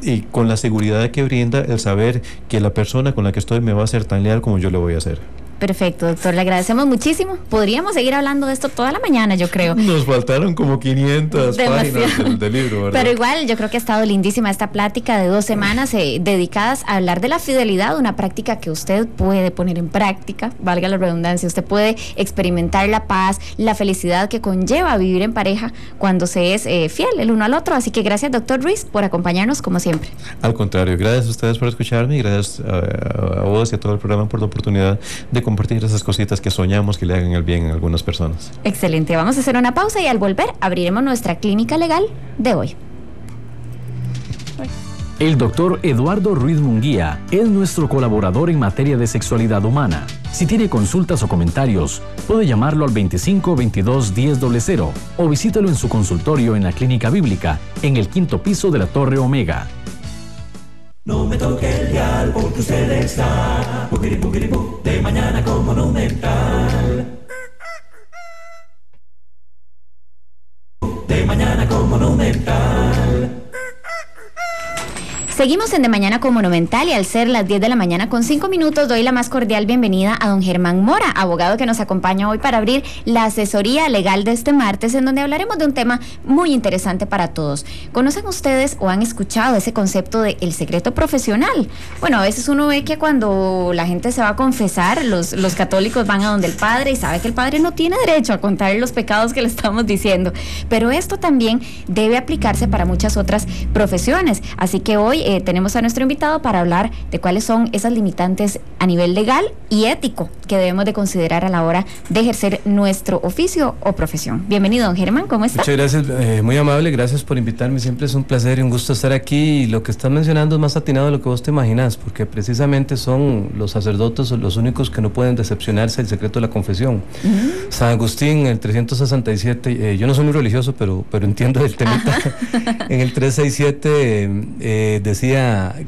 y con la seguridad que brinda el saber que la persona con la que estoy me va a ser tan leal como yo le voy a hacer. Perfecto, doctor, le agradecemos muchísimo. Podríamos seguir hablando de esto toda la mañana, yo creo. Nos faltaron como 500 páginas del libro, ¿verdad? Pero igual, yo creo que ha estado lindísima esta plática de 2 semanas dedicadas a hablar de la fidelidad, una práctica que usted puede poner en práctica, valga la redundancia, usted puede experimentar la paz, la felicidad que conlleva vivir en pareja cuando se es fiel el uno al otro. Así que gracias, doctor Ruiz, por acompañarnos como siempre. Al contrario, gracias a ustedes por escucharme y gracias a vos y a todo el programa por la oportunidad de compartir esas cositas que soñamos que le hagan el bien a algunas personas. Excelente, vamos a hacer una pausa y al volver abriremos nuestra clínica legal de hoy. El doctor Eduardo Ruiz Munguía es nuestro colaborador en materia de sexualidad humana. Si tiene consultas o comentarios, puede llamarlo al 25 22 10 00 o visítelo en su consultorio en la Clínica Bíblica, en el 5º piso de la Torre Omega. No me toque el dial porque usted está de mañana con Monumental. De mañana con Monumental. Seguimos en De Mañana con Monumental y al ser las 10 de la mañana con 5 minutos doy la más cordial bienvenida a don Germán Mora, abogado que nos acompaña hoy para abrir la asesoría legal de este martes, en donde hablaremos de un tema muy interesante para todos. ¿Conocen ustedes o han escuchado ese concepto de el secreto profesional? Bueno, a veces uno ve que cuando la gente se va a confesar, los católicos van a donde el padre y sabe que el padre no tiene derecho a contar los pecados que le estamos diciendo, pero esto también debe aplicarse para muchas otras profesiones, así que hoy tenemos a nuestro invitado para hablar de cuáles son esas limitantes a nivel legal y ético que debemos de considerar a la hora de ejercer nuestro oficio o profesión. Bienvenido, don Germán, ¿cómo está? Muchas gracias, muy amable, gracias por invitarme, siempre es un placer y un gusto estar aquí, y lo que estás mencionando es más atinado de lo que vos te imaginas, porque precisamente son los sacerdotes los únicos que no pueden decepcionarse del secreto de la confesión. San Agustín, en el 367, yo no soy muy religioso, pero entiendo el temita, en el 367 decía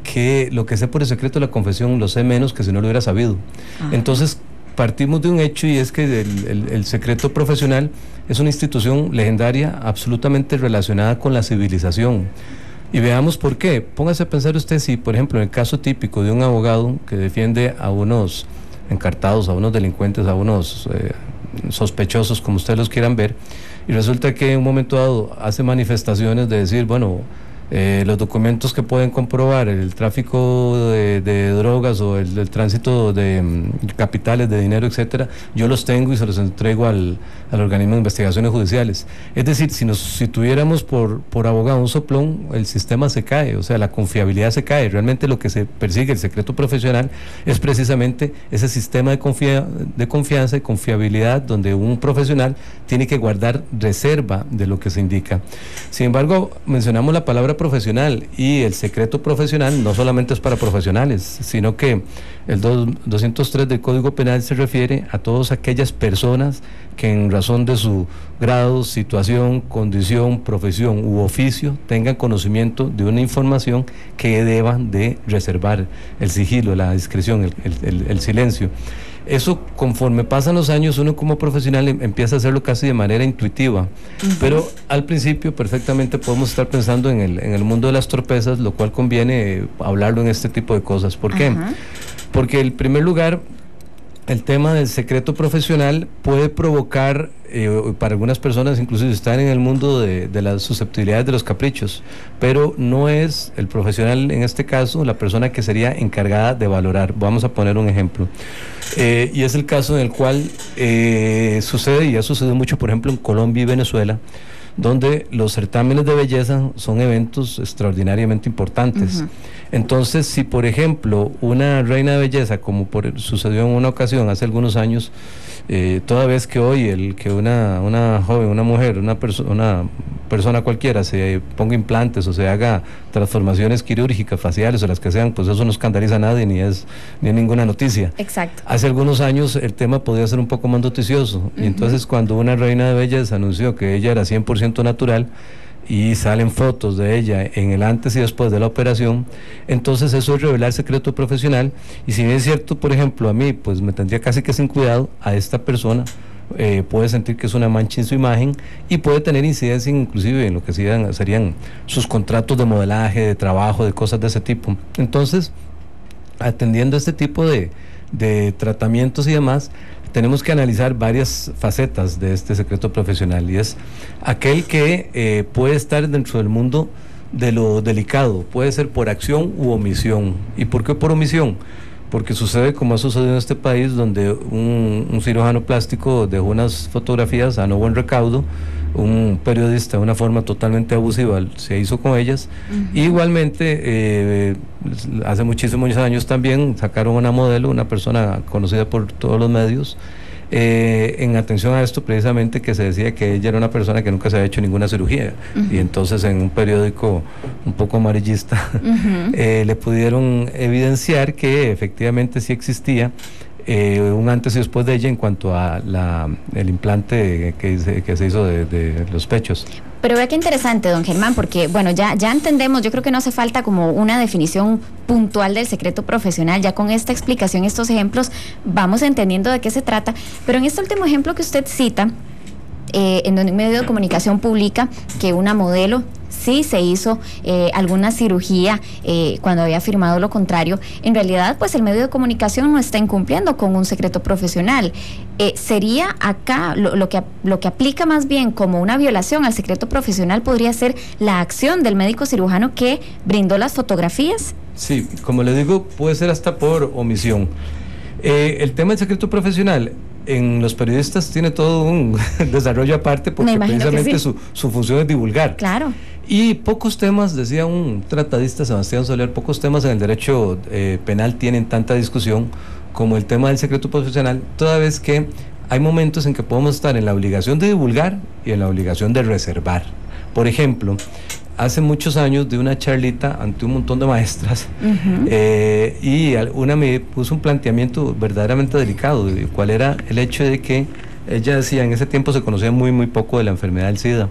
que lo que sé por el secreto de la confesión lo sé menos que si no lo hubiera sabido. Entonces partimos de un hecho, y es que el secreto profesional es una institución legendaria absolutamente relacionada con la civilización. Y veamos por qué. Póngase a pensar usted si, por ejemplo, en el caso típico de un abogado que defiende a unos encartados, a unos delincuentes, a unos sospechosos, como ustedes los quieran ver, y resulta que en un momento dado hace manifestaciones de decir, bueno, los documentos que pueden comprobar el tráfico de drogas o el tránsito de capitales, de dinero, etcétera, yo los tengo y se los entrego al organismo de investigaciones judiciales. Es decir, si tuviéramos por abogado un soplón, el sistema se cae, o sea, la confiabilidad se cae. Realmente lo que se persigue, el secreto profesional, es precisamente ese sistema de confianza y confiabilidad, donde un profesional tiene que guardar reserva de lo que se indica. Sin embargo, mencionamos la palabra profesional, y el secreto profesional no solamente es para profesionales, sino que el 203 del Código Penal se refiere a todas aquellas personas que en razón de su grado, situación, condición, profesión u oficio tengan conocimiento de una información que deban de reservar, el sigilo, la discreción, el silencio. Eso, conforme pasan los años, uno como profesional empieza a hacerlo casi de manera intuitiva, pero al principio perfectamente podemos estar pensando en el mundo de las torpezas, lo cual conviene hablarlo en este tipo de cosas. ¿Por qué? Porque en primer lugar, el tema del secreto profesional puede provocar, para algunas personas, incluso si están en el mundo de las susceptibilidades de los caprichos, pero no es el profesional, en este caso, la persona que sería encargada de valorar. Vamos a poner un ejemplo. Y es el caso en el cual sucede, y ha sucedido mucho, por ejemplo, en Colombia y Venezuela, donde los certámenes de belleza son eventos extraordinariamente importantes. Entonces, si por ejemplo una reina de belleza, como sucedió en una ocasión hace algunos años, toda vez que hoy que una joven, una mujer, una persona cualquiera se ponga implantes o se haga transformaciones quirúrgicas, faciales o las que sean, pues eso no escandaliza a nadie, ni es ninguna noticia. Exacto. Hace algunos años el tema podía ser un poco más noticioso, y entonces cuando una reina de belleza anunció que ella era 100% natural, y salen fotos de ella en el antes y después de la operación, entonces eso es revelar secreto profesional. Y si bien es cierto, por ejemplo, a mí pues me tendría casi que sin cuidado, a esta persona puede sentir que es una mancha en su imagen y puede tener incidencia inclusive en lo que serían sus contratos de modelaje, de trabajo, de cosas de ese tipo. Entonces, atendiendo a este tipo de tratamientos y demás, tenemos que analizar varias facetas de este secreto profesional, y es aquel que puede estar dentro del mundo de lo delicado, puede ser por acción u omisión. ¿Y por qué por omisión? Porque sucede como ha sucedido en este país, donde un cirujano plástico dejó unas fotografías a no buen recaudo, un periodista de una forma totalmente abusiva se hizo con ellas, igualmente hace muchísimos años también sacaron una modelo, una persona conocida por todos los medios, en atención a esto precisamente, que se decía que ella era una persona que nunca se había hecho ninguna cirugía, y entonces en un periódico un poco amarillista le pudieron evidenciar que efectivamente sí existía un antes y después de ella en cuanto a el implante que se hizo de los pechos. Pero vea qué interesante, don Germán, porque bueno, ya entendemos, yo creo que no hace falta como una definición puntual del secreto profesional, ya con esta explicación, estos ejemplos, vamos entendiendo de qué se trata, pero en este último ejemplo que usted cita, en donde un medio de comunicación publica que una modelo sí se hizo alguna cirugía cuando había afirmado lo contrario, en realidad pues el medio de comunicación no está incumpliendo con un secreto profesional. Sería acá lo que aplica más bien como una violación al secreto profesional podría ser la acción del médico cirujano que brindó las fotografías. Sí, como le digo, puede ser hasta por omisión. El tema del secreto profesional en los periodistas tiene todo un desarrollo aparte porque precisamente sí. su función es divulgar. Claro. Y pocos temas, decía un tratadista, Sebastián Soler, pocos temas en el derecho penal tienen tanta discusión como el tema del secreto profesional, toda vez que hay momentos en que podemos estar en la obligación de divulgar y en la obligación de reservar. Por ejemplo, hace muchos años di una charlita ante un montón de maestras y una me puso un planteamiento verdaderamente delicado, cuál era el hecho de que ella decía, en ese tiempo se conocía muy poco de la enfermedad del SIDA.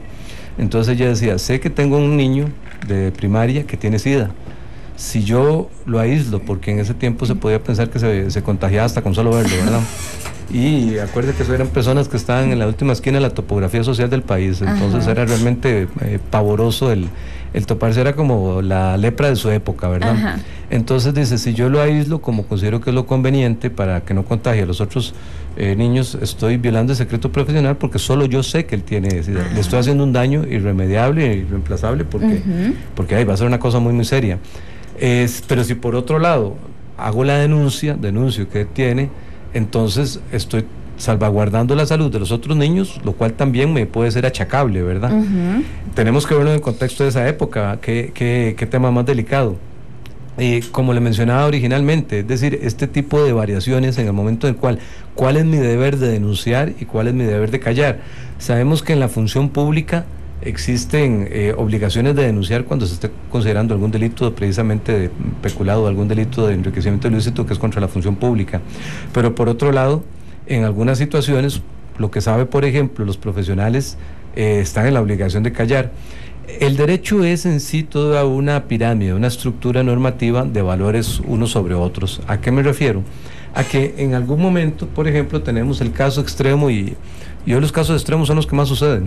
Entonces ella decía, sé que tengo un niño de primaria que tiene SIDA. Si yo lo aíslo, porque en ese tiempo se podía pensar que se contagiaba hasta con solo verlo, ¿verdad? Y acuérdate que eso eran personas que estaban en la última esquina de la topografía social del país, entonces era realmente pavoroso el toparse, era como la lepra de su época, ¿verdad? Entonces dice, si yo lo aíslo como considero que es lo conveniente para que no contagie a los otros niños, estoy violando el secreto profesional porque solo yo sé que él tiene SIDA. Le estoy haciendo un daño irremediable e irreemplazable porque ahí va a ser una cosa muy seria. Pero si por otro lado hago la denuncio que tiene, entonces estoy salvaguardando la salud de los otros niños, lo cual también me puede ser achacable, ¿verdad? Tenemos que verlo en el contexto de esa época, qué tema más delicado. Como le mencionaba originalmente, es decir, este tipo de variaciones en el momento en el cuál es mi deber de denunciar y cuál es mi deber de callar. Sabemos que en la función pública existen obligaciones de denunciar cuando se esté considerando algún delito precisamente de peculado, algún delito de enriquecimiento ilícito que es contra la función pública, pero por otro lado, en algunas situaciones, lo que sabe, por ejemplo, los profesionales están en la obligación de callar. El derecho es en sí toda una pirámide, una estructura normativa de valores unos sobre otros. ¿A qué me refiero? A que en algún momento, por ejemplo, tenemos el caso extremo y los casos extremos son los que más suceden.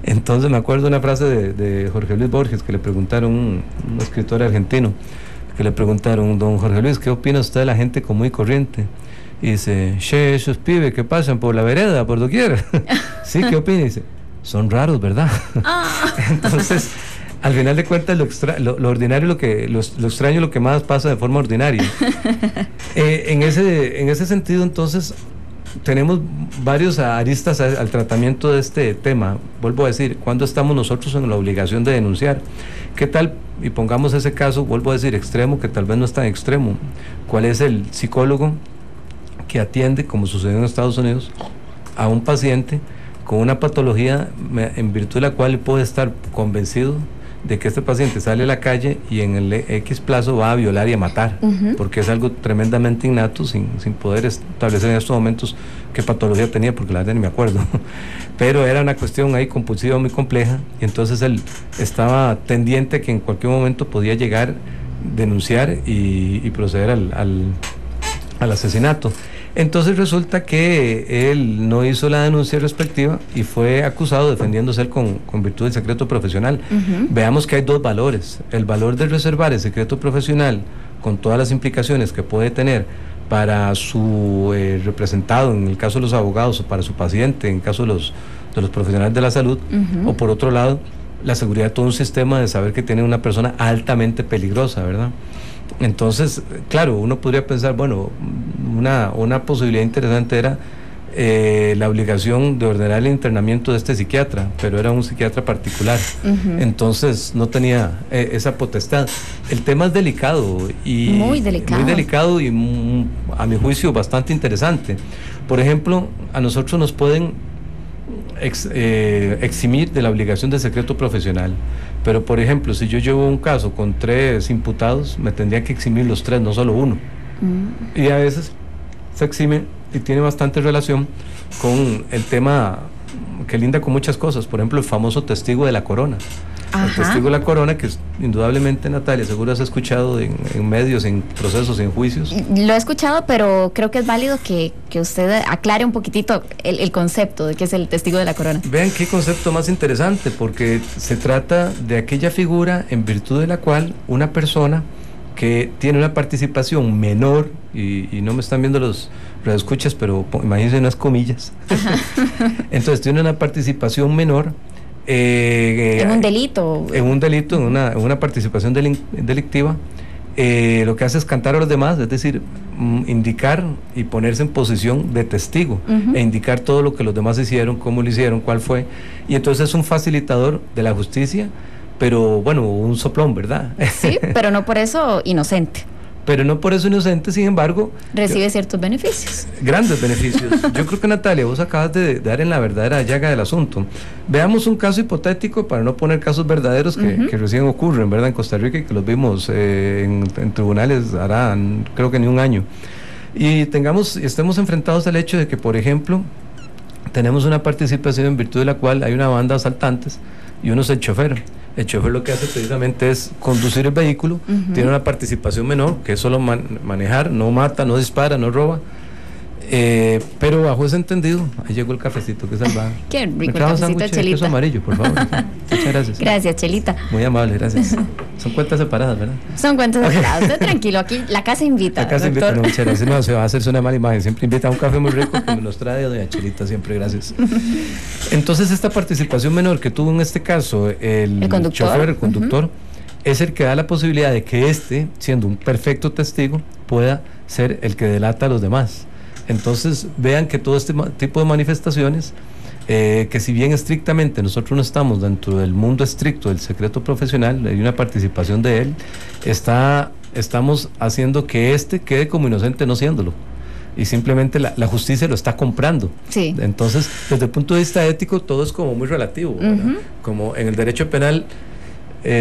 Entonces me acuerdo una frase de Jorge Luis Borges que le preguntaron, un escritor argentino, que le preguntaron, don Jorge Luis, ¿qué opina usted de la gente común y corriente? Y dice, che, esos pibes que pasan por la vereda, por doquier. Sí, ¿qué opina? Y dice, son raros, ¿verdad? Entonces, al final de cuentas, lo ordinario, lo extraño, lo que más pasa de forma ordinaria. En ese sentido, entonces, tenemos varios aristas al tratamiento de este tema. Vuelvo a decir, ¿cuándo estamos nosotros en la obligación de denunciar? ¿Qué tal? Y pongamos ese caso, vuelvo a decir, extremo, que tal vez no es tan extremo. ¿Cuál es el psicólogo que atiende, como sucedió en Estados Unidos, a un paciente con una patología en virtud de la cual puede estar convencido de que este paciente sale a la calle y en el X plazo va a violar y a matar, porque es algo tremendamente innato, sin poder establecer en estos momentos qué patología tenía, porque la verdad ni me acuerdo, pero era una cuestión ahí compulsiva muy compleja, y entonces él estaba tendiente a que en cualquier momento podía llegar, denunciar y proceder al asesinato. Entonces resulta que él no hizo la denuncia respectiva y fue acusado defendiéndose él con virtud del secreto profesional. Veamos que hay dos valores: el valor de reservar el secreto profesional con todas las implicaciones que puede tener para su representado, en el caso de los abogados, o para su paciente, en el caso de los profesionales de la salud, o por otro lado, la seguridad de todo un sistema de saber que tiene una persona altamente peligrosa, ¿verdad? Entonces, claro, uno podría pensar, bueno, una posibilidad interesante era la obligación de ordenar el internamiento de este psiquiatra, pero era un psiquiatra particular, entonces no tenía esa potestad. El tema es delicado y muy delicado y a mi juicio bastante interesante. Por ejemplo, a nosotros nos pueden eximir de la obligación de secreto profesional, pero por ejemplo, si yo llevo un caso con 3 imputados, me tendría que eximir los 3, no solo uno. Y a veces se exime y tiene bastante relación con el tema que linda con muchas cosas, por ejemplo el famoso testigo de la corona. Ajá. El testigo de la corona, que indudablemente, Natalia, seguro has escuchado en medios, en procesos, en juicios. Lo he escuchado, pero creo que es válido que usted aclare un poquitito el concepto de qué es el testigo de la corona. Vean qué concepto más interesante, porque se trata de aquella figura en virtud de la cual una persona que tiene una participación menor, y no me están viendo los radioescuchas, pero imagínense unas comillas. Entonces tiene una participación menor en un delito. En una participación delictiva, lo que hace es cantar a los demás, es decir, indicar y ponerse en posición de testigo, e indicar todo lo que los demás hicieron, cómo lo hicieron, cuál fue, y entonces es un facilitador de la justicia, pero bueno, un soplón, ¿verdad? Sí, pero no por eso inocente. Pero no por eso inocente, sin embargo... Recibe ciertos beneficios. Grandes beneficios. Yo creo que, Natalia, vos acabas de dar en la verdadera llaga del asunto. Veamos un caso hipotético, para no poner casos verdaderos que recién ocurren, ¿verdad?, en Costa Rica, y que los vimos en tribunales hará, creo que ni un año. Y estemos enfrentados al hecho de que, por ejemplo, tenemos una participación en virtud de la cual hay una banda de asaltantes y uno es el chofer. El chofer lo que hace precisamente es conducir el vehículo, tiene una participación menor, que es solo manejar, no mata, no dispara, no roba, pero bajo ese entendido, ahí llegó el cafecito, que salvado. Qué rico el cafecito de Chelita. Queso amarillo, por favor. Muchas gracias. Gracias, Chelita. Muy amable, gracias. Son cuentas separadas, ¿verdad? Son cuentas separadas. Usted tranquilo, aquí la casa invita. La casa doctor. invita, no, muchas gracias. No, se va a hacerse una mala imagen. Siempre invita a un café muy rico que nos trae doña Chelita, siempre, gracias. Entonces, esta participación menor que tuvo en este caso el chofer, el conductor, es el que da la posibilidad de que siendo un perfecto testigo, pueda ser el que delata a los demás. Entonces, vean que todo este tipo de manifestaciones, que si bien estrictamente nosotros no estamos dentro del mundo estricto del secreto profesional, hay una participación de él, estamos haciendo que quede como inocente no siéndolo, y simplemente la justicia lo está comprando. Sí. Entonces, desde el punto de vista ético, todo es como muy relativo, ¿verdad? Como en el derecho penal,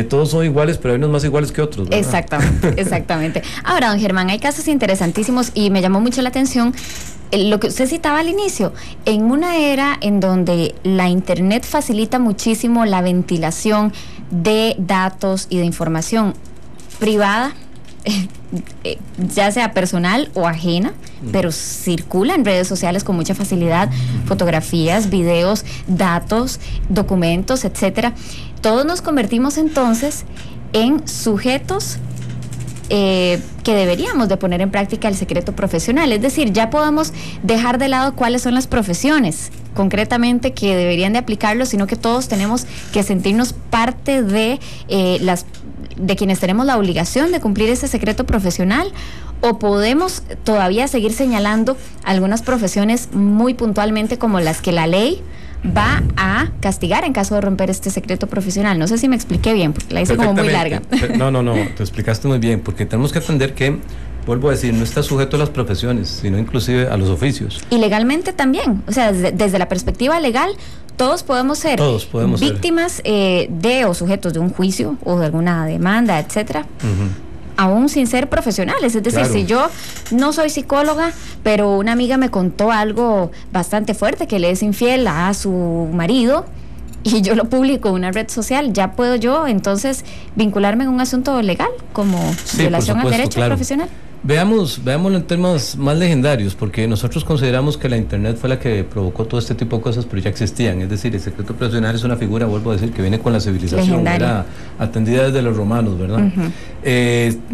todos son iguales, pero hay unos más iguales que otros, ¿verdad? Exactamente. Ahora, don Germán, hay casos interesantísimos y me llamó mucho la atención lo que usted citaba al inicio. En una era en donde la internet facilita muchísimo la ventilación de datos y de información privada, ya sea personal o ajena, pero circula en redes sociales con mucha facilidad, fotografías, videos, datos, documentos, etcétera. Todos nos convertimos entonces en sujetos que deberíamos de poner en práctica el secreto profesional, es decir, ya podamos dejar de lado cuáles son las profesiones concretamente que deberían de aplicarlo, sino que todos tenemos que sentirnos parte de quienes tenemos la obligación de cumplir ese secreto profesional, o podemos todavía seguir señalando algunas profesiones muy puntualmente como las que la ley va a castigar en caso de romper este secreto profesional. No sé si me expliqué bien, porque la hice como muy larga. No, te explicaste muy bien, porque tenemos que entender que, vuelvo a decir, no está sujeto a las profesiones, sino inclusive a los oficios. Y legalmente también, o sea, desde la perspectiva legal, todos podemos ser víctimas o sujetos de un juicio o de alguna demanda, etcétera. Aún sin ser profesionales, es decir, si yo no soy psicóloga, pero una amiga me contó algo bastante fuerte, que le es infiel a su marido, y yo lo publico en una red social, ya puedo yo entonces vincularme en un asunto legal como violación al derecho profesional. Veámoslo en temas más legendarios, porque nosotros consideramos que la internet fue la que provocó todo este tipo de cosas, pero ya existían. Es decir, el secreto profesional es una figura, vuelvo a decir, que viene con la civilización, era atendida desde los romanos, ¿verdad?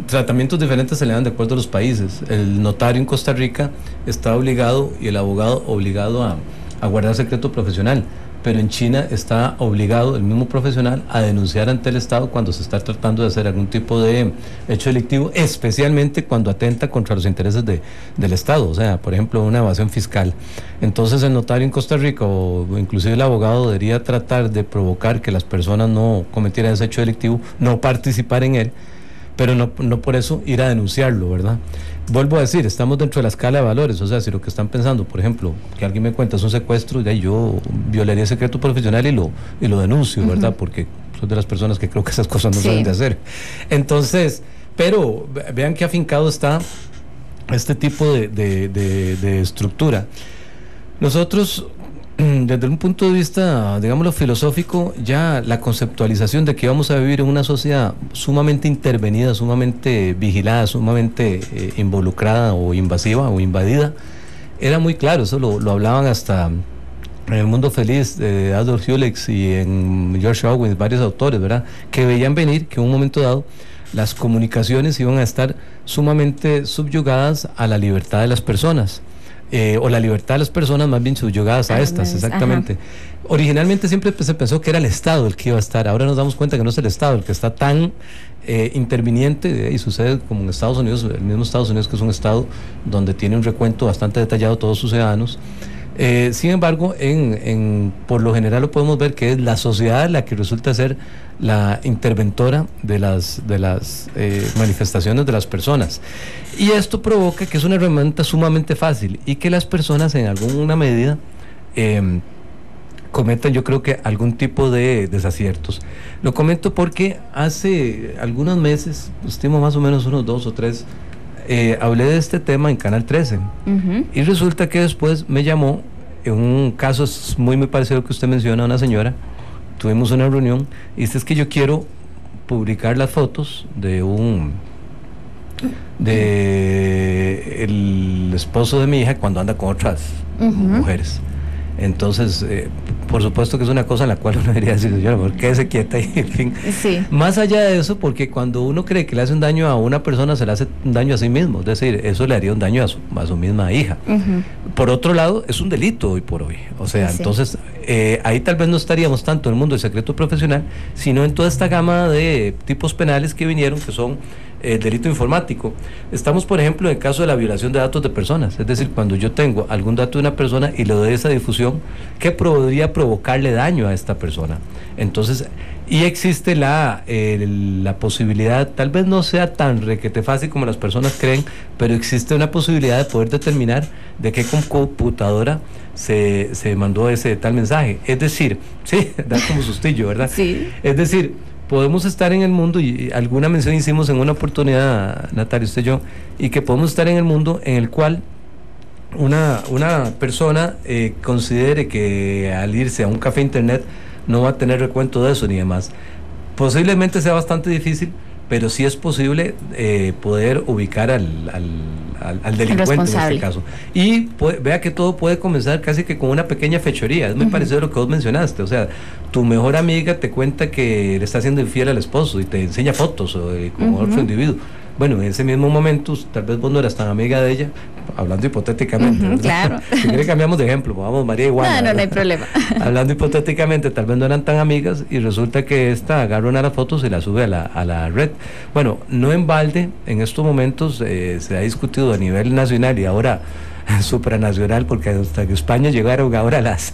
Tratamientos diferentes se le dan de acuerdo a los países. El notario en Costa Rica está obligado, y el abogado obligado a guardar secreto profesional, pero en China está obligado el mismo profesional a denunciar ante el Estado cuando se está tratando de hacer algún tipo de hecho delictivo, especialmente cuando atenta contra los intereses del Estado, o sea, por ejemplo, una evasión fiscal. Entonces el notario en Costa Rica, o inclusive el abogado, debería tratar de provocar que las personas no cometieran ese hecho delictivo, no participar en él, pero no por eso ir a denunciarlo, ¿verdad? Vuelvo a decir, estamos dentro de la escala de valores, o sea, si lo que están pensando, por ejemplo, que alguien me cuenta es un secuestro, ya yo violaría el secreto profesional y lo denuncio, ¿verdad? Porque soy de las personas que creo que esas cosas no se deben de hacer. Entonces, pero vean qué afincado está este tipo de estructura. Nosotros, desde un punto de vista, digámoslo, filosófico, ya la conceptualización de que vamos a vivir en una sociedad sumamente intervenida, sumamente vigilada, sumamente involucrada o invasiva o invadida, era muy claro. Eso lo hablaban hasta en El Mundo Feliz de Aldous Huxley y en George Orwell, varios autores, ¿verdad?, que veían venir que en un momento dado las comunicaciones iban a estar sumamente subyugadas a la libertad de las personas, o la libertad de las personas más bien subyugadas a estas, exactamente. Ajá. Originalmente siempre se pensó que era el Estado el que iba a estar. Ahora nos damos cuenta que no es el Estado el que está tan interviniente, y sucede como en Estados Unidos, el mismo Estados Unidos, que es un estado donde tiene un recuento bastante detallado de todos sus ciudadanos. Sin embargo, por lo general lo podemos ver que es la sociedad la que resulta ser la interventora de las manifestaciones de las personas, y esto provoca que es una herramienta sumamente fácil y que las personas en alguna medida cometan, yo creo que algún tipo de desaciertos. Lo comento porque hace algunos meses, estimo más o menos unos 2 o 3, hablé de este tema en Canal 13, y resulta que después me llamó, en un caso muy parecido al que usted menciona, una señora. Tuvimos una reunión y dice: es que yo quiero publicar las fotos de el esposo de mi hija cuando anda con otras mujeres. Entonces, por supuesto que es una cosa en la cual uno debería decir: señora, ¿por qué se quieta? Y, en fin, sí. Más allá de eso, porque cuando uno cree que le hace un daño a una persona, se le hace un daño a sí mismo, es decir, eso le haría un daño a su misma hija. Por otro lado, es un delito hoy por hoy, o sea, sí. Entonces, ahí tal vez no estaríamos tanto en el mundo del secreto profesional, sino en toda esta gama de tipos penales que vinieron, que son delito informático. Estamos, por ejemplo, en el caso de la violación de datos de personas, es decir, cuando yo tengo algún dato de una persona y le doy esa difusión que podría provocarle daño a esta persona. Entonces, y existe la posibilidad, tal vez no sea tan requete fácil como las personas creen, pero existe una posibilidad de poder determinar de qué computadora se mandó ese tal mensaje. Es decir, sí, da como sustillo, ¿verdad? Sí. Es decir, podemos estar en el mundo, y alguna mención hicimos en una oportunidad, Natalia, usted y yo, y que podemos estar en el mundo en el cual una persona considere que al irse a un café internet no va a tener recuento de eso ni demás. Posiblemente sea bastante difícil, pero sí es posible poder ubicar al delincuente en este caso. Y vea que todo puede comenzar casi que con una pequeña fechoría. Es muy parecido a lo que vos mencionaste. O sea, tu mejor amiga te cuenta que le está haciendo infiel al esposo y te enseña fotos con otro individuo. Bueno, en ese mismo momento, tal vez vos no eras tan amiga de ella, hablando hipotéticamente. Claro. Si quiere cambiamos de ejemplo, vamos, María Iguana. No hay problema. Hablando hipotéticamente, tal vez no eran tan amigas y resulta que esta agarra una de las fotos y la sube a la red. Bueno, no en balde, en estos momentos se ha discutido a nivel nacional y ahora supranacional, porque hasta que España llegaron ahora las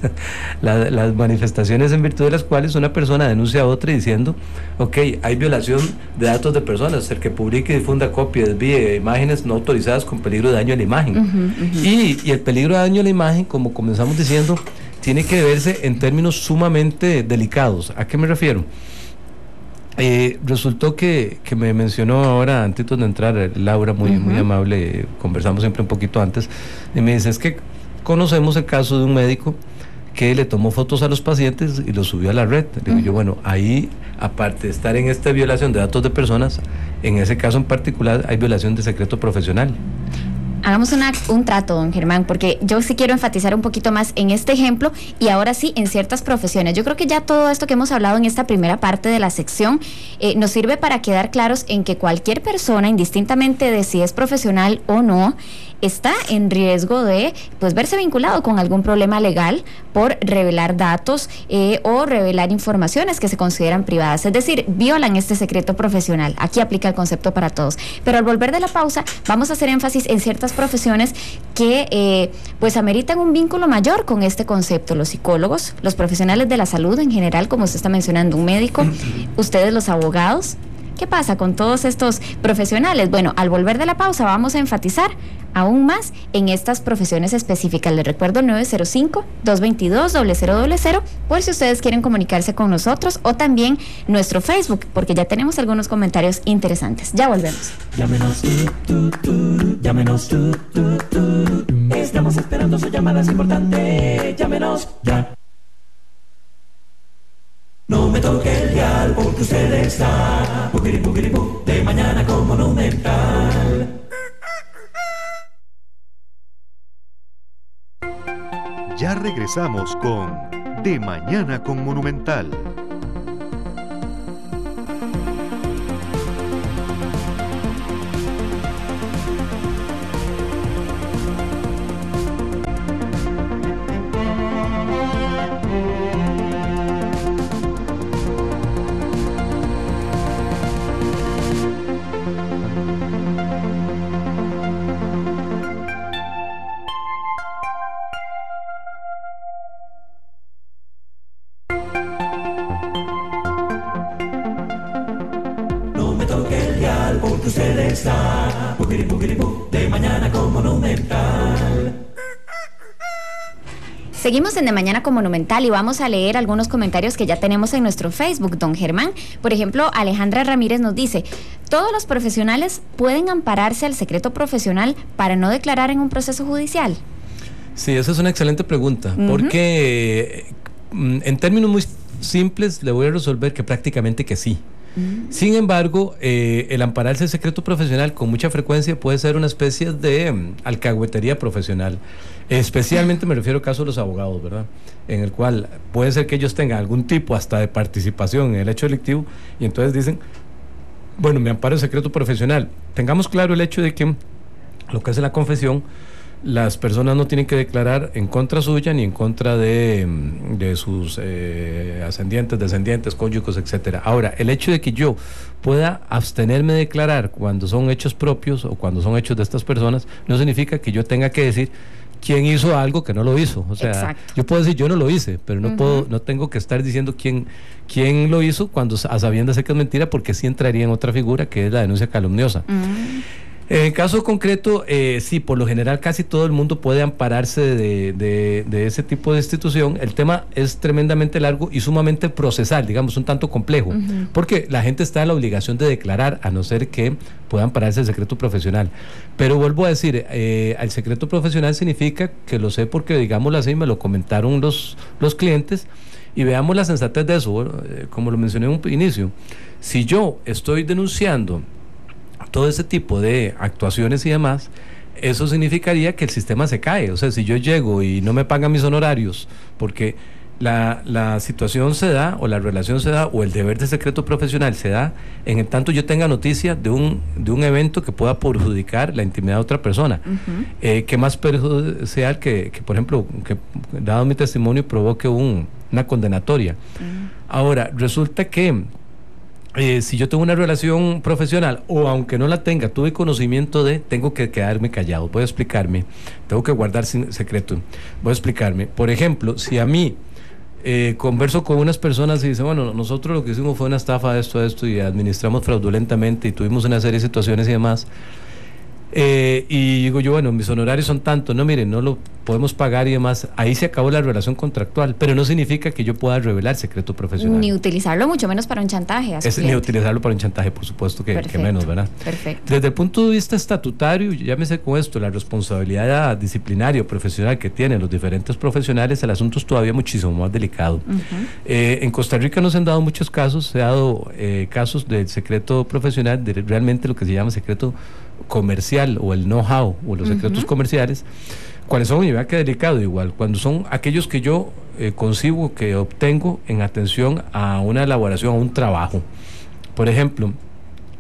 manifestaciones en virtud de las cuales una persona denuncia a otra diciendo: ok, hay violación de datos de personas, el que publique y difunda copia, desvíe imágenes no autorizadas con peligro de daño a la imagen. Y el peligro de daño a la imagen, como comenzamos diciendo, tiene que verse en términos sumamente delicados. ¿A qué me refiero? Resultó que me mencionó ahora, antes de entrar, Laura, muy amable, conversamos siempre un poquito antes, y me dice: es que conocemos el caso de un médico que le tomó fotos a los pacientes y los subió a la red. Le digo yo: bueno, ahí, aparte de estar en esta violación de datos de personas, en ese caso en particular hay violación de secreto profesional. Hagamos un trato, don Germán, porque yo sí quiero enfatizar un poquito más en este ejemplo y ahora sí en ciertas profesiones. Yo creo que ya todo esto que hemos hablado en esta primera parte de la sección nos sirve para quedar claros en que cualquier persona, indistintamente de si es profesional o no, está en riesgo de verse vinculado con algún problema legal por revelar datos o revelar informaciones que se consideran privadas, es decir, violan este secreto profesional. Aquí aplica el concepto para todos. Pero al volver de la pausa, vamos a hacer énfasis en ciertas profesiones que ameritan un vínculo mayor con este concepto: los psicólogos, los profesionales de la salud en general, como usted está mencionando, un médico, ustedes los abogados, ¿Qué pasa con todos estos profesionales? Bueno, al volver de la pausa vamos a enfatizar aún más en estas profesiones específicas. Les recuerdo 905-222-0000 por si ustedes quieren comunicarse con nosotros, o también nuestro Facebook, porque ya tenemos algunos comentarios interesantes. Ya volvemos. Llámenos llámenos Estamos esperando su llamada, es importante. Llámenos ya. No me toque el dial porque usted está de mañana con Monumental. Ya regresamos con De Mañana con Monumental. Porque usted está de mañana con Monumental. Seguimos en De Mañana con Monumental y vamos a leer algunos comentarios que ya tenemos en nuestro Facebook, don Germán. Por ejemplo, Alejandra Ramírez nos dice: ¿todos los profesionales pueden ampararse al secreto profesional para no declarar en un proceso judicial? Sí, esa es una excelente pregunta, porque en términos muy simples le voy a resolver que prácticamente que sí. Sin embargo, el ampararse el secreto profesional con mucha frecuencia puede ser una especie de alcahuetería profesional. Especialmente me refiero al caso de los abogados, ¿verdad? En el cual puede ser que ellos tengan algún tipo hasta de participación en el hecho delictivo y entonces dicen, bueno, me amparo el secreto profesional. Tengamos claro el hecho de que lo que hace la confesión, las personas no tienen que declarar en contra suya ni en contra de sus ascendientes, descendientes, cónyuges, etcétera. Ahora, el hecho de que yo pueda abstenerme de declarar cuando son hechos propios o cuando son hechos de estas personas, no significa que yo tenga que decir quién hizo algo que no lo hizo. O sea, exacto, yo puedo decir yo no lo hice, pero no tengo que estar diciendo quién lo hizo cuando a sabiendas sé que es mentira, porque sí entraría en otra figura que es la denuncia calumniosa. En el caso concreto, sí, por lo general casi todo el mundo puede ampararse de ese tipo de institución. El tema es tremendamente largo y sumamente procesal, digamos, un tanto complejo, porque la gente está en la obligación de declarar, a no ser que pueda ampararse el secreto profesional. Pero vuelvo a decir, el secreto profesional significa que lo sé porque, digámoslo así, me lo comentaron los clientes, y veamos la sensatez de eso. Como lo mencioné en un inicio, si yo estoy denunciando todo ese tipo de actuaciones y demás, eso significaría que el sistema se cae. O sea, si yo llego y no me pagan mis honorarios porque la situación se da, o la relación se da, o el deber de secreto profesional se da en el tanto yo tenga noticia de un evento que pueda perjudicar la intimidad de otra persona, que más perjudicial que por ejemplo, que dado mi testimonio provoque una condenatoria. Ahora, resulta que si yo tengo una relación profesional, o aunque no la tenga, tuve conocimiento tengo que quedarme callado. Voy a explicarme. Tengo que guardar secreto. Voy a explicarme. Por ejemplo, si a mí converso con unas personas y dicen, bueno, nosotros lo que hicimos fue una estafa de esto, y administramos fraudulentamente y tuvimos una serie de situaciones y demás, y digo yo, bueno, mis honorarios son tantos, no, miren, no lo podemos pagar y demás, ahí se acabó la relación contractual, pero no significa que yo pueda revelar secreto profesional. Ni utilizarlo, mucho menos para un chantaje. Ni utilizarlo para un chantaje, por supuesto que menos, ¿verdad? Perfecto. Desde el punto de vista estatutario, llámese con esto, la responsabilidad disciplinaria o profesional que tienen los diferentes profesionales, el asunto es todavía muchísimo más delicado. En Costa Rica no se han dado muchos casos, se ha dado casos del secreto profesional, de realmente lo que se llama secreto comercial o el know-how o los secretos comerciales. ¿Cuáles son? Y vea qué delicado, igual, cuando son aquellos que yo concibo, que obtengo en atención a una elaboración, a un trabajo. Por ejemplo,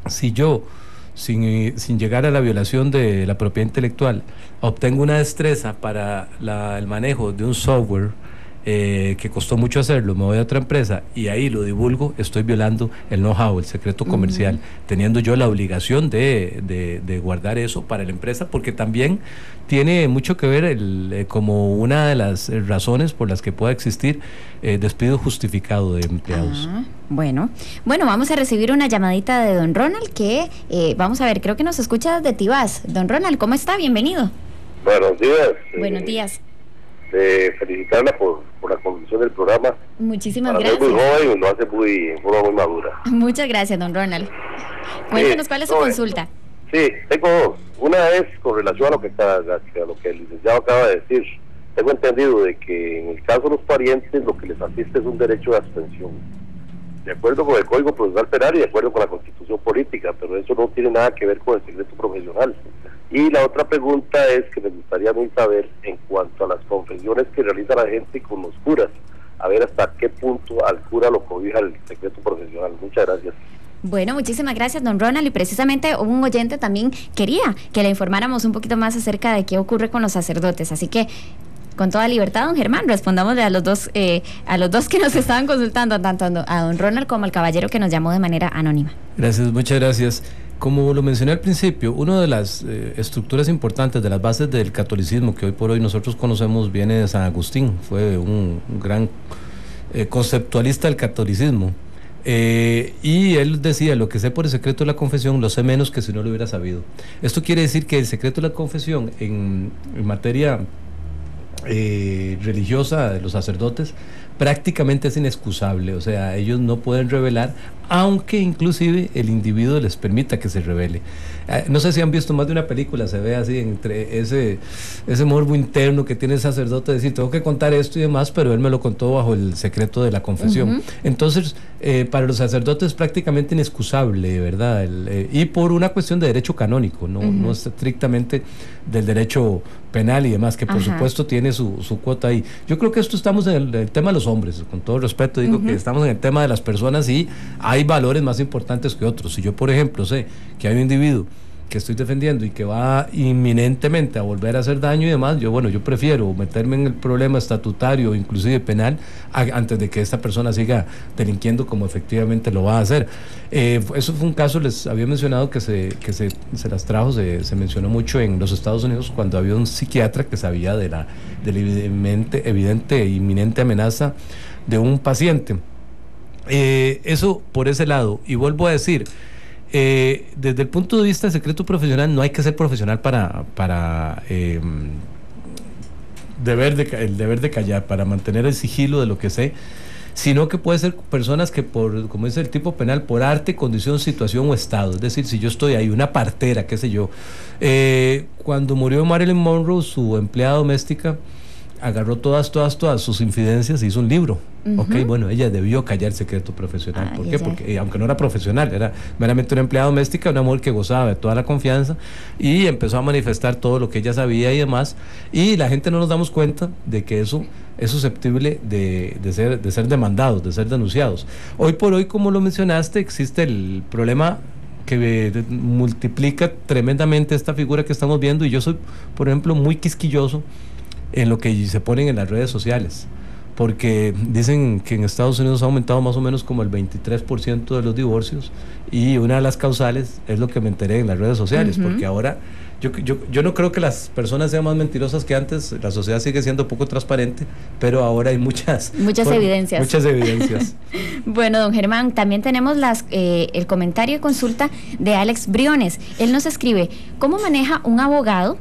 si yo, sin llegar a la violación de la propiedad intelectual, obtengo una destreza para el manejo de un software que costó mucho hacerlo, me voy a otra empresa y ahí lo divulgo, estoy violando el know-how, el secreto comercial, teniendo yo la obligación de guardar eso para la empresa, porque también tiene mucho que ver como una de las razones por las que pueda existir despido justificado de empleados. Bueno, vamos a recibir una llamadita de don Ronald que vamos a ver, creo que nos escucha desde Tibás. Don Ronald, ¿cómo está? Bienvenido. Buenos días. Buenos días. Felicitarla por la conducción del programa. Muchísimas gracias. gracias. Muy joven y lo hace muy madura. Muchas gracias, don Ronald. Cuéntenos cuál es su consulta. Sí, tengo dos. Una es con relación a lo que el licenciado acaba de decir. Tengo entendido de que en el caso de los parientes lo que les asiste es un derecho de abstención. De acuerdo con el Código Procesal Penal y de acuerdo con la Constitución Política, pero eso no tiene nada que ver con el secreto profesional. Y la otra pregunta es que me gustaría a mí saber en cuanto a las confesiones que realiza la gente con los curas, a ver hasta qué punto al cura lo cobija el secreto profesional. Muchas gracias. Bueno, muchísimas gracias, don Ronald, y precisamente un oyente también quería que le informáramos un poquito más acerca de qué ocurre con los sacerdotes, así que con toda libertad, don Germán, respondámosle a los dos que nos estaban consultando, tanto a don Ronald como al caballero que nos llamó de manera anónima. Gracias, muchas gracias. Como lo mencioné al principio, una de las estructuras importantes de las bases del catolicismo que hoy por hoy nosotros conocemos viene de San Agustín, fue un gran conceptualista del catolicismo. Y él decía, lo que sé por el secreto de la confesión lo sé menos que si no lo hubiera sabido. Esto quiere decir que el secreto de la confesión en materia religiosa de los sacerdotes prácticamente es inexcusable, o sea, ellos no pueden revelar, aunque inclusive el individuo les permita que se revele. No sé si han visto más de una película, se ve así entre ese morbo interno que tiene el sacerdote de decir, tengo que contar esto y demás, pero él me lo contó bajo el secreto de la confesión. Entonces, para los sacerdotes es prácticamente inexcusable, ¿verdad? Y por una cuestión de derecho canónico, no es estrictamente del derecho penal y demás, que por supuesto tiene su cuota ahí. Yo creo que estamos en el tema de los hombres, con todo respeto digo que estamos en el tema de las personas y hay valores más importantes que otros. Si yo, por ejemplo, sé que hay un individuo que estoy defendiendo y que va inminentemente a volver a hacer daño y demás, yo prefiero meterme en el problema estatutario o inclusive penal antes de que esta persona siga delinquiendo como efectivamente lo va a hacer. Eso fue un caso, les había mencionado que se las trajo, se mencionó mucho en los Estados Unidos cuando había un psiquiatra que sabía de la evidente e inminente amenaza de un paciente. Eso por ese lado, y vuelvo a decir, desde el punto de vista del secreto profesional no hay que ser profesional para el deber de callar, para mantener el sigilo de lo que sé, sino que puede ser personas que como dice el tipo penal, por arte, condición, situación o estado. Es decir, si yo estoy ahí, una partera, qué sé yo, cuando murió Marilyn Monroe, su empleada doméstica agarró todas sus infidencias y hizo un libro. Bueno, ella debió callar el secreto profesional. ¿Por qué? Porque aunque no era profesional, era meramente una empleada doméstica, una mujer que gozaba de toda la confianza y empezó a manifestar todo lo que ella sabía y demás, y la gente no nos damos cuenta de que eso es susceptible de ser demandados, de ser denunciados. Hoy por hoy, como lo mencionaste, existe el problema que multiplica tremendamente esta figura que estamos viendo, y yo soy, por ejemplo, muy quisquilloso en lo que se ponen en las redes sociales, porque dicen que en Estados Unidos ha aumentado más o menos como el 23% de los divorcios, y una de las causales es lo que me enteré en las redes sociales, porque ahora yo no creo que las personas sean más mentirosas que antes, la sociedad sigue siendo poco transparente, pero ahora hay muchas evidencias. Bueno, don Germán, también tenemos el comentario y consulta de Alex Briones. Él nos escribe, ¿cómo maneja un abogado